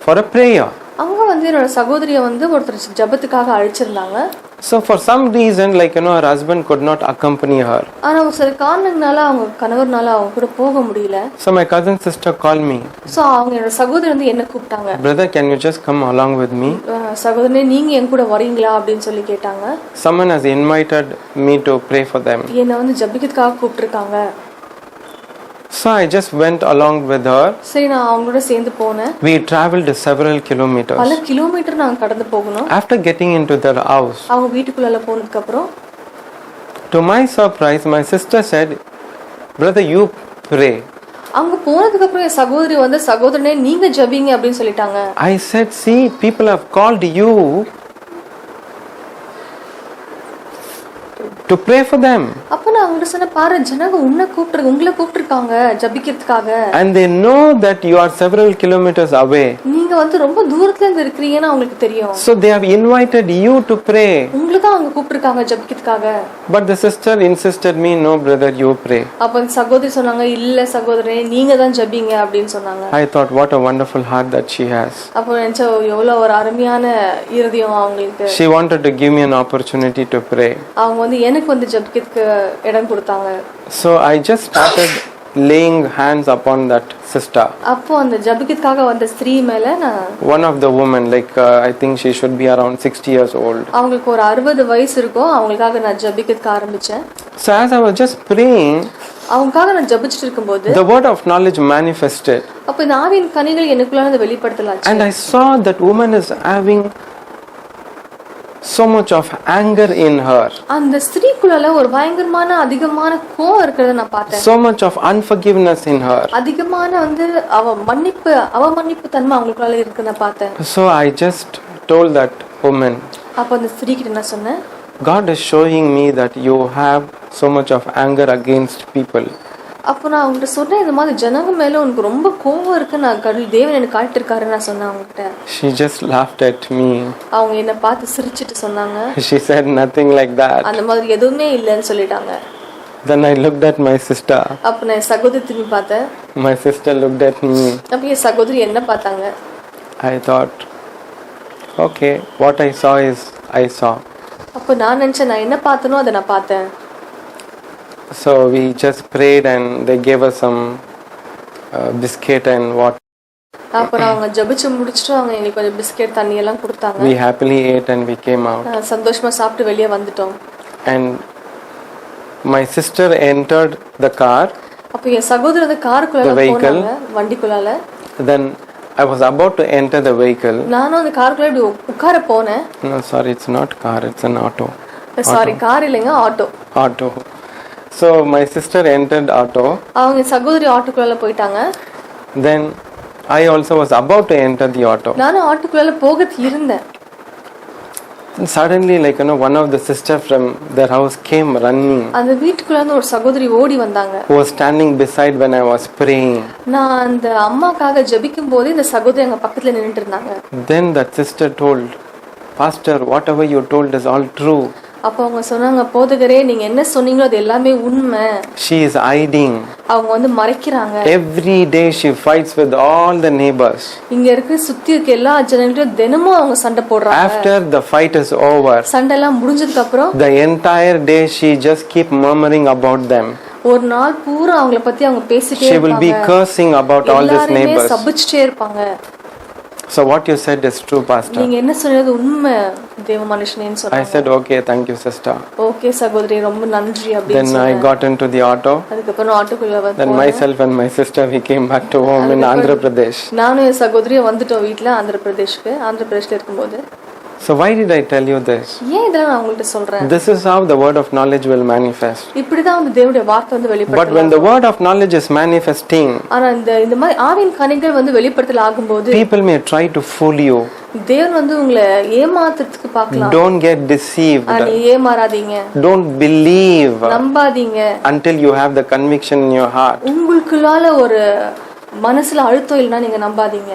for a prayer. அவங்க வந்து என்னோட சகோதரியை வந்து ஒருத்தர் ஜெபத்துக்காக அழைச்சிருந்தாங்க. So for some reason her husband could not accompany her. ஆனா சில காரணங்களால அவங்க கணவர்னால அவங்க கூட போக முடியல. So my cousin sister called me. So அவங்க என்னோட சகோதரி வந்து என்ன கூப்பிட்டாங்க. Brother, can you just come along with me? சகோதரனே நீங்க என் கூட வரீங்களா அப்படினு சொல்லி கேட்டாங்க. Someone has invited me to pray for them. என்ன வந்து ஜெபிக்கிறதுக்காக கூப்பிட்டிருக்காங்க. So I just went along with her. சரி நான் அவங்களோட சேர்ந்து போனேன். We traveled several kilometers. பல கிலோமீட்டர் நாங்க கடந்து போகணும். After getting into their house, அவங்க வீட்டுக்குள்ள போனதுக்கு அப்புறம் to my surprise, my sister said, "Brother, you pray." அவங்க போனதுக்கு அப்புறம் என் சகோதரி வந்து சகோதரனே நீங்க ஜெபிங்க அப்படினு சொல்லிட்டாங்க. I said, "See, people have called you to pray for them." அப்ப நான் அவங்க சொன்ன பாரு ஜனங்க உன்னை கூப்பிட்டிருக்காங்க ஜெபிக்கிறதுக்காக. And they know that you are several kilometers away. நீங்க வந்து ரொம்ப தூரத்துல இருந்து இருக்கீங்கன்னு அவங்களுக்கு தெரியும். So they have invited you to pray. உங்களுக்கு அவங்க கூப்பிட்டிருக்காங்க ஜெபிக்கிறதுக்காக. But the sister insisted me, "No brother, you pray." அப்ப சகோதரி சொன்னாங்க இல்ல சகோதரனே நீங்க தான் ஜெபிங்க அப்படினு சொன்னாங்க. I thought what a wonderful heart that she has. அப்ப நினைச்ச எவ்வளவு ஒரு அருமையான இருதயம் அவங்களுக்கு. She wanted to give me an opportunity to pray. அவங்க வந்து எனக்கு வந்து ஜெபிக்கிறதுக்கு இடம் கொடுத்தாங்க. So I just started laying hands upon that sister. அப்போ அந்த ஜெபிக்கிறதுக்காக வந்த ஸ்திரீ மேல நான் one of the women, I think she should be around 60 years old. அவங்களுக்கு ஒரு 60 வயசு இருக்கும். அவங்களுக்காக நான் ஜெபிக்கிறதுக்கு ஆரம்பிச்சேன். So as I was just praying, அவங்களுக்காக நான் ஜெபிச்சிட்டு இருக்கும்போது the word of knowledge manifested. அப்ப இந்த ஆவியின் கனிகள் எனக்குள்ள வெளிப்படுத்தலாச்சு. And I saw that woman is having so much of anger in her. அந்த ஸ்திரீக்குள்ள ஒரு பயங்கரமான அதிகமான கோபம் இருக்கிறத நான் பார்த்தேன். So much of unforgiveness in her. அதிகமான வந்து அவமன்னிப்பு தன்மை அவங்களுக்குள்ள இருக்குன்னு நான் பார்த்தேன். So I just told that woman, அப்ப அந்த ஸ்திரீ கிட்ட நான் சொன்னேன், God is showing me that you have so much of anger against people. அப்ப நான் அவங்ககிட்ட சொன்னேன் இந்த மாதிரி ஜனங்க மேல உனக்கு ரொம்ப கோபம் இருக்கு நான் தேவன் எனக்கு காட்டிருக்காரு நான் சொன்னேன் அவங்ககிட்ட. She just laughed at me. அவங்க என்ன பார்த்து சிரிச்சிட்டு சொன்னாங்க. She said nothing like that. அந்த மாதிரி எதுவுமே இல்லன்னு சொல்லிட்டாங்க. Then I looked at my sister. அப்ப நான் சகோதரி திரும்பி பார்த்தேன். My sister looked at me. அப்ப என் சகோதரி என்ன பார்த்தாங்க. I thought, okay, what I saw is I saw. அப்ப நான் நினைச்சேன் நான் என்ன பார்த்தனோ அதை நான் பார்த்தேன். So we just prayed and they gave us some biscuit and water. அப்புறம் அவங்க ஜெபிச்சு முடிச்சிட்டு அவங்க எனக்கு கொஞ்சம் பிஸ்கட் தண்ணி எல்லாம் கொடுத்தாங்க. We happily ate and we came out. சந்தோஷமா சாப்பிட்டு வெளியே வந்துட்டோம். And my sister entered the car. அப்ப என் சகோதரி அந்த காருக்குள்ள போனாங்க வண்டிக்குள்ள. Then I was about to enter the vehicle. நானும் அந்த காருக்குள்ள உட்கார போனேன். No, sorry, it's not car, it's an auto. Sorry, car இல்லைங்க auto. Auto. So my sister entered auto. அவங்க சகோதரி ஆட்டோக்குள்ள போயிட்டாங்க. Then I also was about to enter the auto. நானும் ஆட்டோக்குள்ள போக இருந்தேன். Suddenly one of the sister from their house came running. அந்த வீட்டுக்குள்ள இருந்து ஒரு சகோதரி ஓடி வந்தாங்க. Who was standing beside when I was praying. நான் அந்த அம்மாக்காக ஜெபிக்கும்போது இந்த சகோதரி அங்க பக்கத்துல நின்னுட்டு இருந்தாங்க. Then that sister told, "Pastor, whatever you told is all true." அப்ப அவங்க சொன்னாங்க போதகரே நீங்க என்ன சொன்னீங்களோ அது எல்லாமே உண்மை. She is hiding. அவங்க வந்து மறைக்கிறாங்க. Every day she fights with all the neighbors. இங்க இருக்க சுத்தி இருக்க எல்லா ஜனங்கள்ட்ட தினமும் அவங்க சண்டை போடுறாங்க. After the fight is over, சண்டை எல்லாம் முடிஞ்சதுக்கு அப்புறம் the entire day she just keep murmuring about them. ஒரு நாள் பூரா அவங்கள பத்தி அவங்க பேசிட்டே She will be இருப்பாங்க. cursing about all these எல்லாரையுமே neighbors. சபிச்சிட்டே இருப்பாங்க. So what you said is true, Pastor. நீங்க என்ன சொன்னது உண்மை தேவ மனுஷனேன்னு I சொன்னாங்க. said, okay, thank you, sister. Okay சகோதரி ரொம்ப நன்றி அப்படின்னு Then I சொன்னேன். got into the auto. அதுக்கப்புறம் ஆட்டோக்குள்ள வந்து Then myself and my sister, we came back to home in Andhra Pradesh. நானும் என் சகோதரியும் வந்துட்டோம் வீட்டுல ஆந்திர பிரதேஷ்ல இருக்கும்போது. So why did I tell you this? ஏன் இதெல்லாம் நான் உங்கள்ட்ட சொல்றேன்? This is how the word of knowledge will manifest. இப்படிதான் வந்து தேவனுடைய வார்த்தை வந்து But வெளிப்படுத்தலாம். when the word of knowledge is manifesting, ஆனா இந்த மாதிரி ஆவியின் கனிகள் வந்து வெளிப்படுத்தல் ஆகும்போது people may try to fool you. தேவன் வந்து உங்களை ஏமாத்துறதுக்கு பார்க்கலாம். Don't get deceived. ஆனா ஏமாறாதீங்க. Don't believe நம்பாதீங்க. until you have the conviction in your heart. உங்களுக்குள்ளால ஒரு மனசுல அழுத்தம் இல்லைன்னா நீங்க நம்பாதீங்க.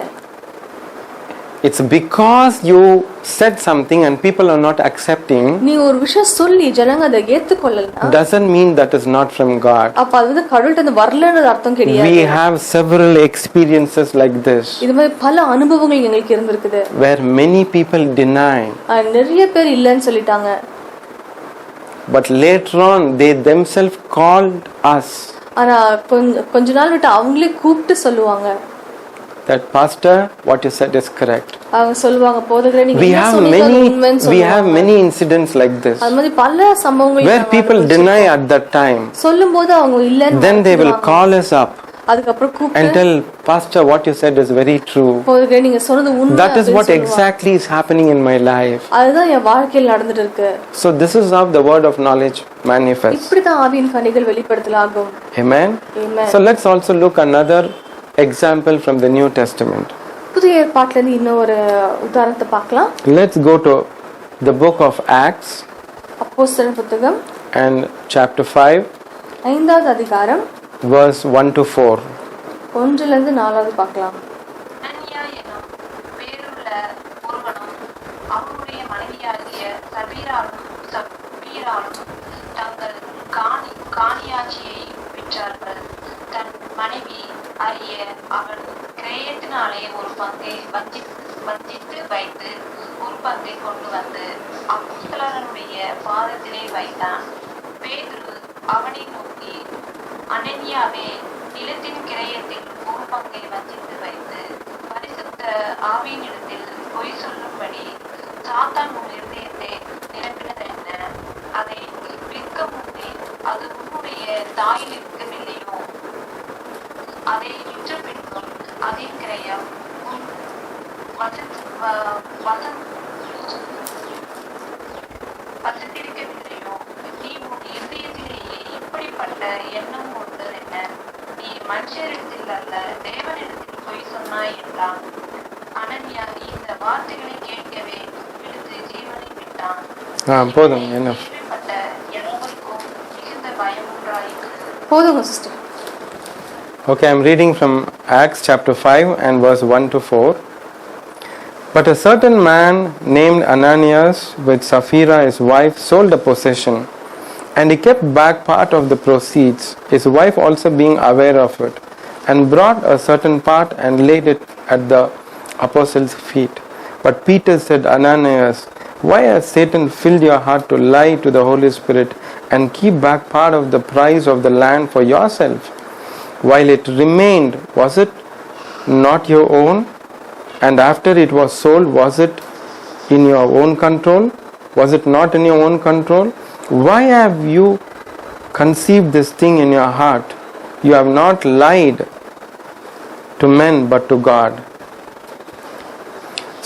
It's because you said something and people are not accepting, நீ ஒரு விஷயம் சொல்லி ஜனங்க அதை ஏத்துக்கொள்ளலனா doesn't mean that is not from God. அப்ப அது வந்து கடவுள்ட்ட இருந்து வரலன்னு அர்த்தம் கிடையாது. We have several experiences like this இது மாதிரி பல அனுபவங்கள் எங்களுக்கு இருந்திருக்குது. where many people deny, நிறைய பேர் இல்லன்னு சொல்லிட்டாங்க. but later on they themselves called us ஆனா கொஞ்ச நாள் விட்டு அவங்களே கூப்பிட்டு சொல்லுவாங்க that pastor what you said is correct. அவங்க சொல்லுவாங்க போதகரே நீங்க We என்ன have சொன்னீங்க அது உண்மைன்னு we சொல்லுவாங்க. have many incidents like this அது மாதிரி பல சம்பவங்கள் where people deny at that time. சொல்லும்போது அவங்க இல்லன்னு Then they will call us up அதுக்கப்புறம் and கூப்பிட்டு tell pastor what you said is very true. போதகரே நீங்க சொன்னது உண்மை. That is what exactly is happening in my life. அதுதான் என் வாழ்க்கையில் நடந்துட்டு இருக்கு. So this is how the word of knowledge manifests. இப்படிதான் ஆவியின் கனிகள் வெளிப்படுத்தலாகும். Amen. Amen. So let's also look another example from the New Testament. புதிய ஏற்பாட்டுல இருந்து இன்னொரு உதாரணத்தை பார்க்கலாம். Let's go to the book of Acts அப்போஸ்தலர் புத்தகம் and chapter 5 5வது அதிகாரம் verse 1 to 4. 1 ல இருந்து 4வது பார்க்கலாம். அனனியா எனும் பேருள்ள ஒருவனும் அவனுடைய மனைவியாகிய சபீராலும் தங்கள் காணியாட்சியை விற்றார்கள். தன் மனைவி அறிய அவன் கிரயத்தினாலே ஒரு பங்கை வஞ்சித்து வைத்து ஒரு பங்கை கொண்டு வந்து அப்போஸ்தலனுடைய பாதத்திலே வைத்தான். பேதுரு அவனை நோக்கி, அனனியாவே, நிலத்தின் கிரயத்தில் ஒரு பங்கை வஞ்சித்து வைத்து பரிசுத்த ஆவியினிடத்தில் பொய் சொல்லும்படி சாத்தான் உன் இருதயத்தை நிரப்பினது என்ன? அதை விற்க முன்னே அது உன்னுடைய தாயில் இருக்கவில்லையோ? அதை விற்ற பின்னும் அதன் கிரயம் உன் வசத்திருக்கவில்லையோ? நீ உன் இருதயத்திலேயே இப்படிப்பட்ட எண்ணம் கொண்டது என்ன? நீ மனுஷரிடத்தில் அல்ல தேவனிடத்தில் பொய் சொன்னாய் என்றான். அனனியா இந்த வார்த்தைகளை கேட்கவே விழுந்து ஜீவனை விட்டான். போதும் என்ன கேள்விப்பட்ட எல்லோருக்கும் மிகுந்த பயம் உண்டாயிற்று. போதுங்க sister. Okay, I'm reading from Acts chapter 5 and verse 1 to 4. But a certain man named Ananias with Sapphira his wife sold a possession, and he kept back part of the proceeds, his wife also being aware of it, and brought a certain part and laid it at the apostles' feet. But Peter said, Ananias, why has Satan filled your heart to lie to the Holy Spirit and keep back part of the price of the land for yourself? While it remained, was it not your own? And after it was sold, was it in your own control? Was it not in your own control? Why have you conceived this thing in your heart? You have not lied to men but to God.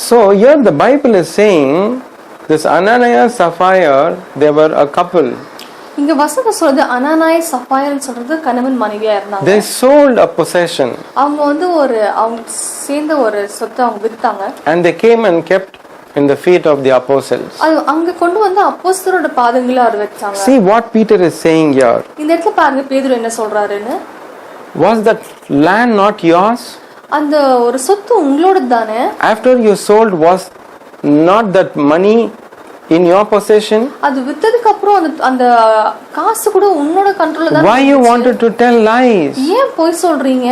So here the Bible is saying this Ananias, Sapphira, they were a couple. இங்க வசனம் சொல்றது அனனாய் சப்பாயர்னு சொல்றது கணவன் மனைவியா இருந்தாங்க. They sold a possession. அவங்க வந்து அவங்க சேர்ந்த ஒரு சொத்தை அவங்க வித்தாங்க. And they came and kept in the feet of the apostles. அது அங்க கொண்டு வந்து அப்போஸ்தலரோட பாதங்களை அவர் வச்சாங்க. See what Peter is saying here. இந்த இடத்துல பாருங்க பேதுரு என்ன சொல்றாருன்னு. Was that land not yours? அந்த ஒரு சொத்து உங்களோடது தானே? After you sold, was not that money in your possession? அது வித்ததுக்கு அப்புறம் அந்த காசு கூட உன்னோட கண்ட்ரோல்ல தான். Why you wanted to tell lies? ஏன் போய் சொல்றீங்க?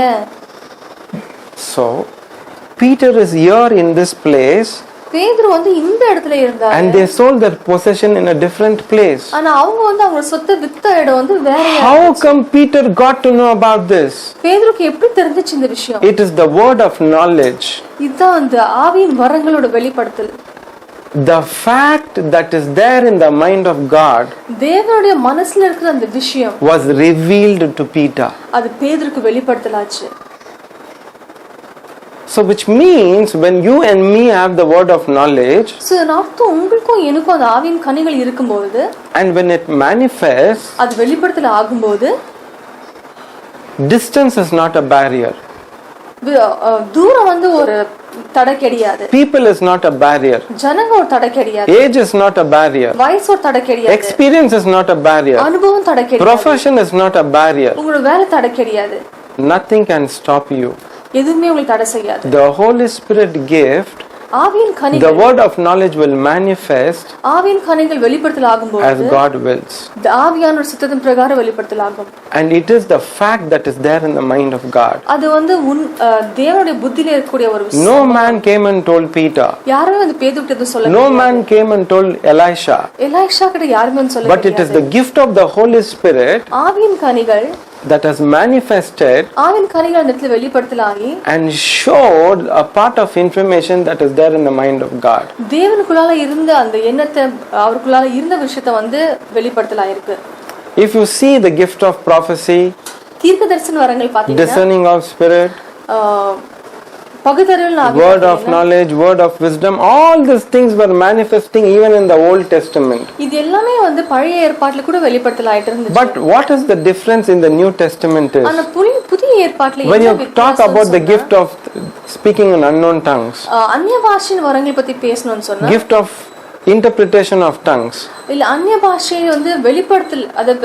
So Peter is here in this place பேதுரு வந்து இந்த இடத்துல இருந்தாரு. And they sold their possession in a different place. ஆனா அவங்க வந்து அவங்க சொத்தை வித்த இடம் வந்து வேறயா. How come Peter got to know about this? பேதுருக்கு எப்படி தெரிஞ்சுச்சு இந்த விஷயம்? It is the word of knowledge. இதுதான் அந்த ஆவியின் வரங்களோட வெளிப்படுத்தல். The fact that is there in the mind of God தேவனுடைய மனசுல இருக்கிற அந்த விஷயம் was revealed to Peter. அது பேதுருக்கு வெளிப்படுத்தலாச்சு. So which means when you and me have the word of knowledge, so நாத்து உங்களுக்கும் எனக்கும் அந்த ஆவியின் கனிகள் இருக்கும்போது and when it manifests, அது வெளிப்படுத்தல ஆகும்போது distance is not a barrier. தூரம் வந்து ஒரு தடை கிடையாது. People is not a barrier. ஜனங்க ஒரு தடை கிடையாது. Age is not a barrier. வயசு ஒரு தடை கிடையாது. Experience is not a barrier. அனுபவம் தடை கிடையாது. Profession is not a barrier. உங்களோட வேலை தடை கிடையாது. Nothing can stop you. எதுவுமே உங்களுக்கு தடை செய்யாது. The Holy Spirit gift, ஆவியின் கனிகள், the word of knowledge will manifest ஆவியின் கனிகள் வெளிப்படுத்தல் ஆகும்போது as God wills. ஆவியானவர் சித்தத்தின் பிரகாரம் வெளிப்படுத்தல் ஆகும். And it is the fact that is there in the mind of God. அது வந்து தேவனுடைய புத்தியில இருக்கக்கூடிய ஒரு விஷயம். No man came and told Peter. யாரும் அந்த பேதுருட்ட எதுவும் சொல்லல. No man came and told Elisha. Elisha கிட்ட யாருமே சொல்லல. But it is the gift of the Holy Spirit ஆவியின் கனிகள் that has manifested ஆவியின் கனிகள் அந்த இடத்துல வெளிப்படுத்தலாகி and showed a part of information that is there in the mind of God. தேவனுக்குள்ளால இருந்த அந்த எண்ணத்தை அவருக்குள்ளால இருந்த விஷயத்தை வந்து வெளிப்படுத்தலாயிருக்கு. If you see the gift of prophecy, தீர்க்கதரிசன வரங்கள் பாத்தீங்கன்னா discerning of spirit, பகுத்தறிவு word of knowledge, word of wisdom, all these things were manifesting even in the Old Testament. இது எல்லாமே வந்து பழைய ஏற்பாட்டுல கூட வெளிப்படுத்தலாயிட்டு இருந்துச்சு. But what is the difference in the New Testament is, ஆனா புதிய ஏற்பாட்டுல when you talk about the gift of speaking in unknown tongues, அந்நிய பாஷையின் வரங்களை பத்தி பேசணும்னு சொன்னா, gift of interpretation of tongues இல்ல அந்நிய பாஷையை வந்து வெளிப்படுத்தல் அத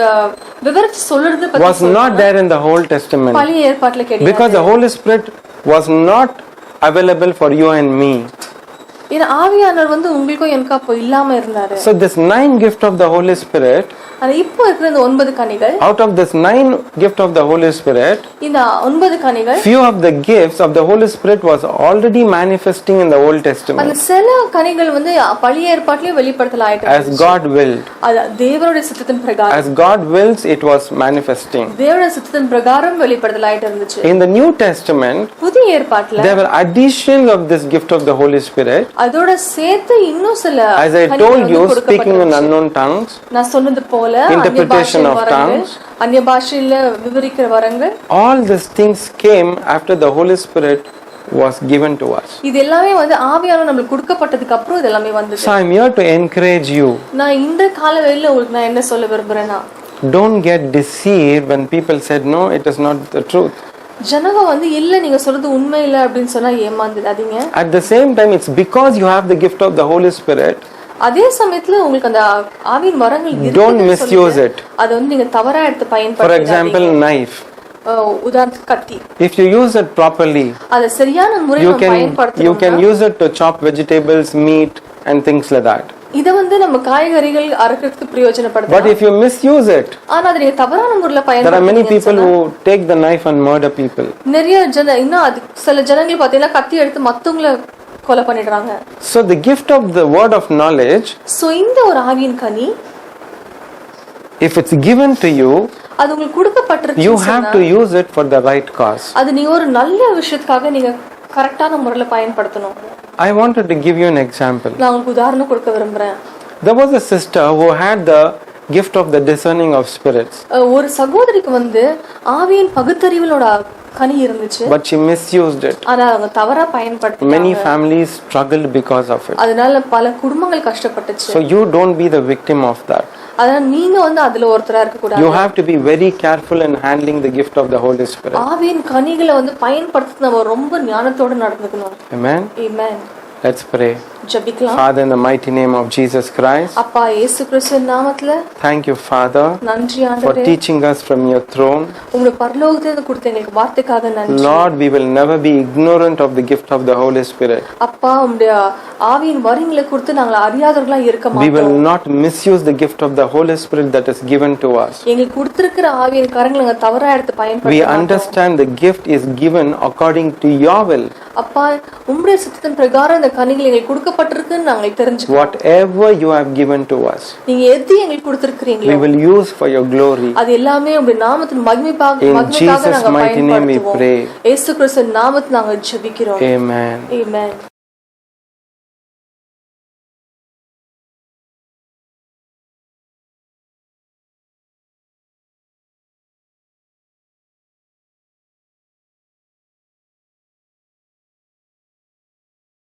விவரிச்சு சொல்றது பத்தி was not there in the Old Testament, பழைய ஏற்பாட்டுல கிடையாது. because the Holy Spirit was not available for you and me. ஏன்னா ஆவியானவர் வந்து உங்களுக்கும் எனக்கு அப்போ இல்லாம இருந்தாரு. So this 9 gift of the Holy Spirit, ஆனா இப்போ இருக்கிற இந்த 9 கனிகள், out of this 9 gift of the Holy Spirit, இந்த 9 கனிகள், few of the gifts of the Holy Spirit was already manifesting in the Old அந்த Testament சில கனிகள் வந்து பழைய ஏற்பாட்டிலே வெளிப்படுத்தலாயிட்டு as God willed. அது தேவனுடைய சித்தத்தின் பிரகாரம், As God wills, it was manifesting. தேவனுடைய சித்தத்தின் பிரகாரம் வெளிப்படுத்தலாயிட்டு இருந்துச்சு. In the New Testament, புதிய ஏற்பாட்டுல there were additions of this gift of the Holy Spirit. அதோட சேர்த்து இன்னும் சில As I told you, speaking in unknown tongues, நான் சொன்னது போல interpretation of tongues, அந்நிய பாஷையில விவரிக்கிற வரங்கள், all these things came after the Holy Spirit was given to us. இது எல்லாமே வந்து ஆவியானவர் நமக்கு கொடுக்கப்பட்டதுக்கு அப்புறம் இது எல்லாமே வந்தது. So I'm here to encourage you. நான் இந்த காலவெளியில உங்களுக்கு நான் என்ன சொல்ல விரும்புறேன்னா, Don't get deceived when people said no, it is not the truth. ஜனங்க வந்து இல்ல நீங்க சொல்றது உண்மை இல்ல அப்படினு சொன்னா ஏமாந்துடாதீங்க. At the same time, it's because you have the gift of the Holy Spirit. அதே சமயத்துல உங்களுக்கு அந்த ஆவியின் வரங்கள் இருக்கு. Don't misuse it. அது வந்து நீங்க தவறா எடுத்து For பயன்படுத்தாதீங்க. example, knife. உதாரணத்துக்கு கத்தி. If you use it properly, அத சரியான முறையில you பயன்படுத்தணும். can use it to chop vegetables, meat and things like that. இத வந்து நம்ம காய்கறிகள் அறுக்கிறதுக்கு பிரயோஜனப்படுத்தலாம். But if you misuse it, ஆனா அத நீங்க தவறான முறையில there are many people பயன்படுத்தீங்கன்னா who take the knife and murder people. நிறைய இன்னும் அது சில ஜனங்கள் பாத்தீங்கன்னா கத்தி எடுத்து மத்தவங்கள கொலை பண்ணிடுறாங்க. So the gift of the word of knowledge, so இந்த ஒரு ஆவியின் கனி if it's given to you, அது உங்களுக்கு கொடுக்கப்பட்டிருக்கு. you have to use it for the right cause. அது நீ ஒரு நல்ல விஷயத்துக்காக நீங்க கரெக்டான முறையில பயன்படுத்தணும். I wanted to give you an example. நான் உங்களுக்கு உதாரணம் கொடுக்க விரும்புறேன். There was a sister who had the gift of the discerning of spirits, ஒரு சகோதரிக்கு வந்து ஆவியின் பகுத்தறிவுலோட கனி இருந்துச்சு. but she misused it. ஆனா அவங்க தவறா பயன்படுத்தினாங்க. Many families struggled because of it. அதனால பல குடும்பங்கள் கஷ்டப்பட்டுச்சு. So you don't be the victim of that. அதனால நீங்க வந்து அதுல ஒருத்தரா இருக்க கூடாது. You have to be very careful in handling the gift of the Holy Spirit. ஆவியின் கனிகளை வந்து பயன்படுத்தி நம்ம ரொம்ப ஞானத்தோட நடந்துக்கணும். Amen. Amen. Let's pray. ஜெபிக்கலாம். Father, in the mighty name of Jesus Christ, அப்பா இயேசு கிறிஸ்துவின் நாமத்துல thank you, Father, நன்றி for ஆண்டவரே. teaching us from your throne. உங்களுடைய பரலோகத்திலிருந்து கொடுத்த எங்களுக்கு வார்த்தைக்காக நன்றி. Lord, we will never be ignorant of the gift of the Holy Spirit. அப்பா உம்முடைய ஆவியின் வரங்களை குறித்து நாங்கள் அறியாதவர்களா இருக்க We will மாட்டோம். not misuse the gift of the Holy Spirit that is given to us. எங்களுக்கு கொடுத்திருக்கிற ஆவியின் கரங்களை நாங்க தவறா எடுத்து We பயன்படுத்த மாட்டோம். understand the gift is given according to your will. அப்பா உம்முடைய சித்தத்தின் பிரகாரம் இந்த கனிகள் எங்களுக்கு கொடுக்கப்பட்ட கொடுக்கப்பட்டிருக்குன்னு நாங்கள் தெரிஞ்சுக்கிறோம். Whatever you have given to us, நீங்க எது எங்களுக்கு கொடுத்திருக்கீங்களோ we will use for your glory. அது எல்லாமே உம்முடைய நாமத்தின் மகிமைக்காக In நாங்கள் Jesus' mighty name we பயன்படுத்துவோம். pray. இயேசு கிறிஸ்துவின் நாமத்தில் நாங்கள் ஜெபிக்கிறோம். Amen. Amen.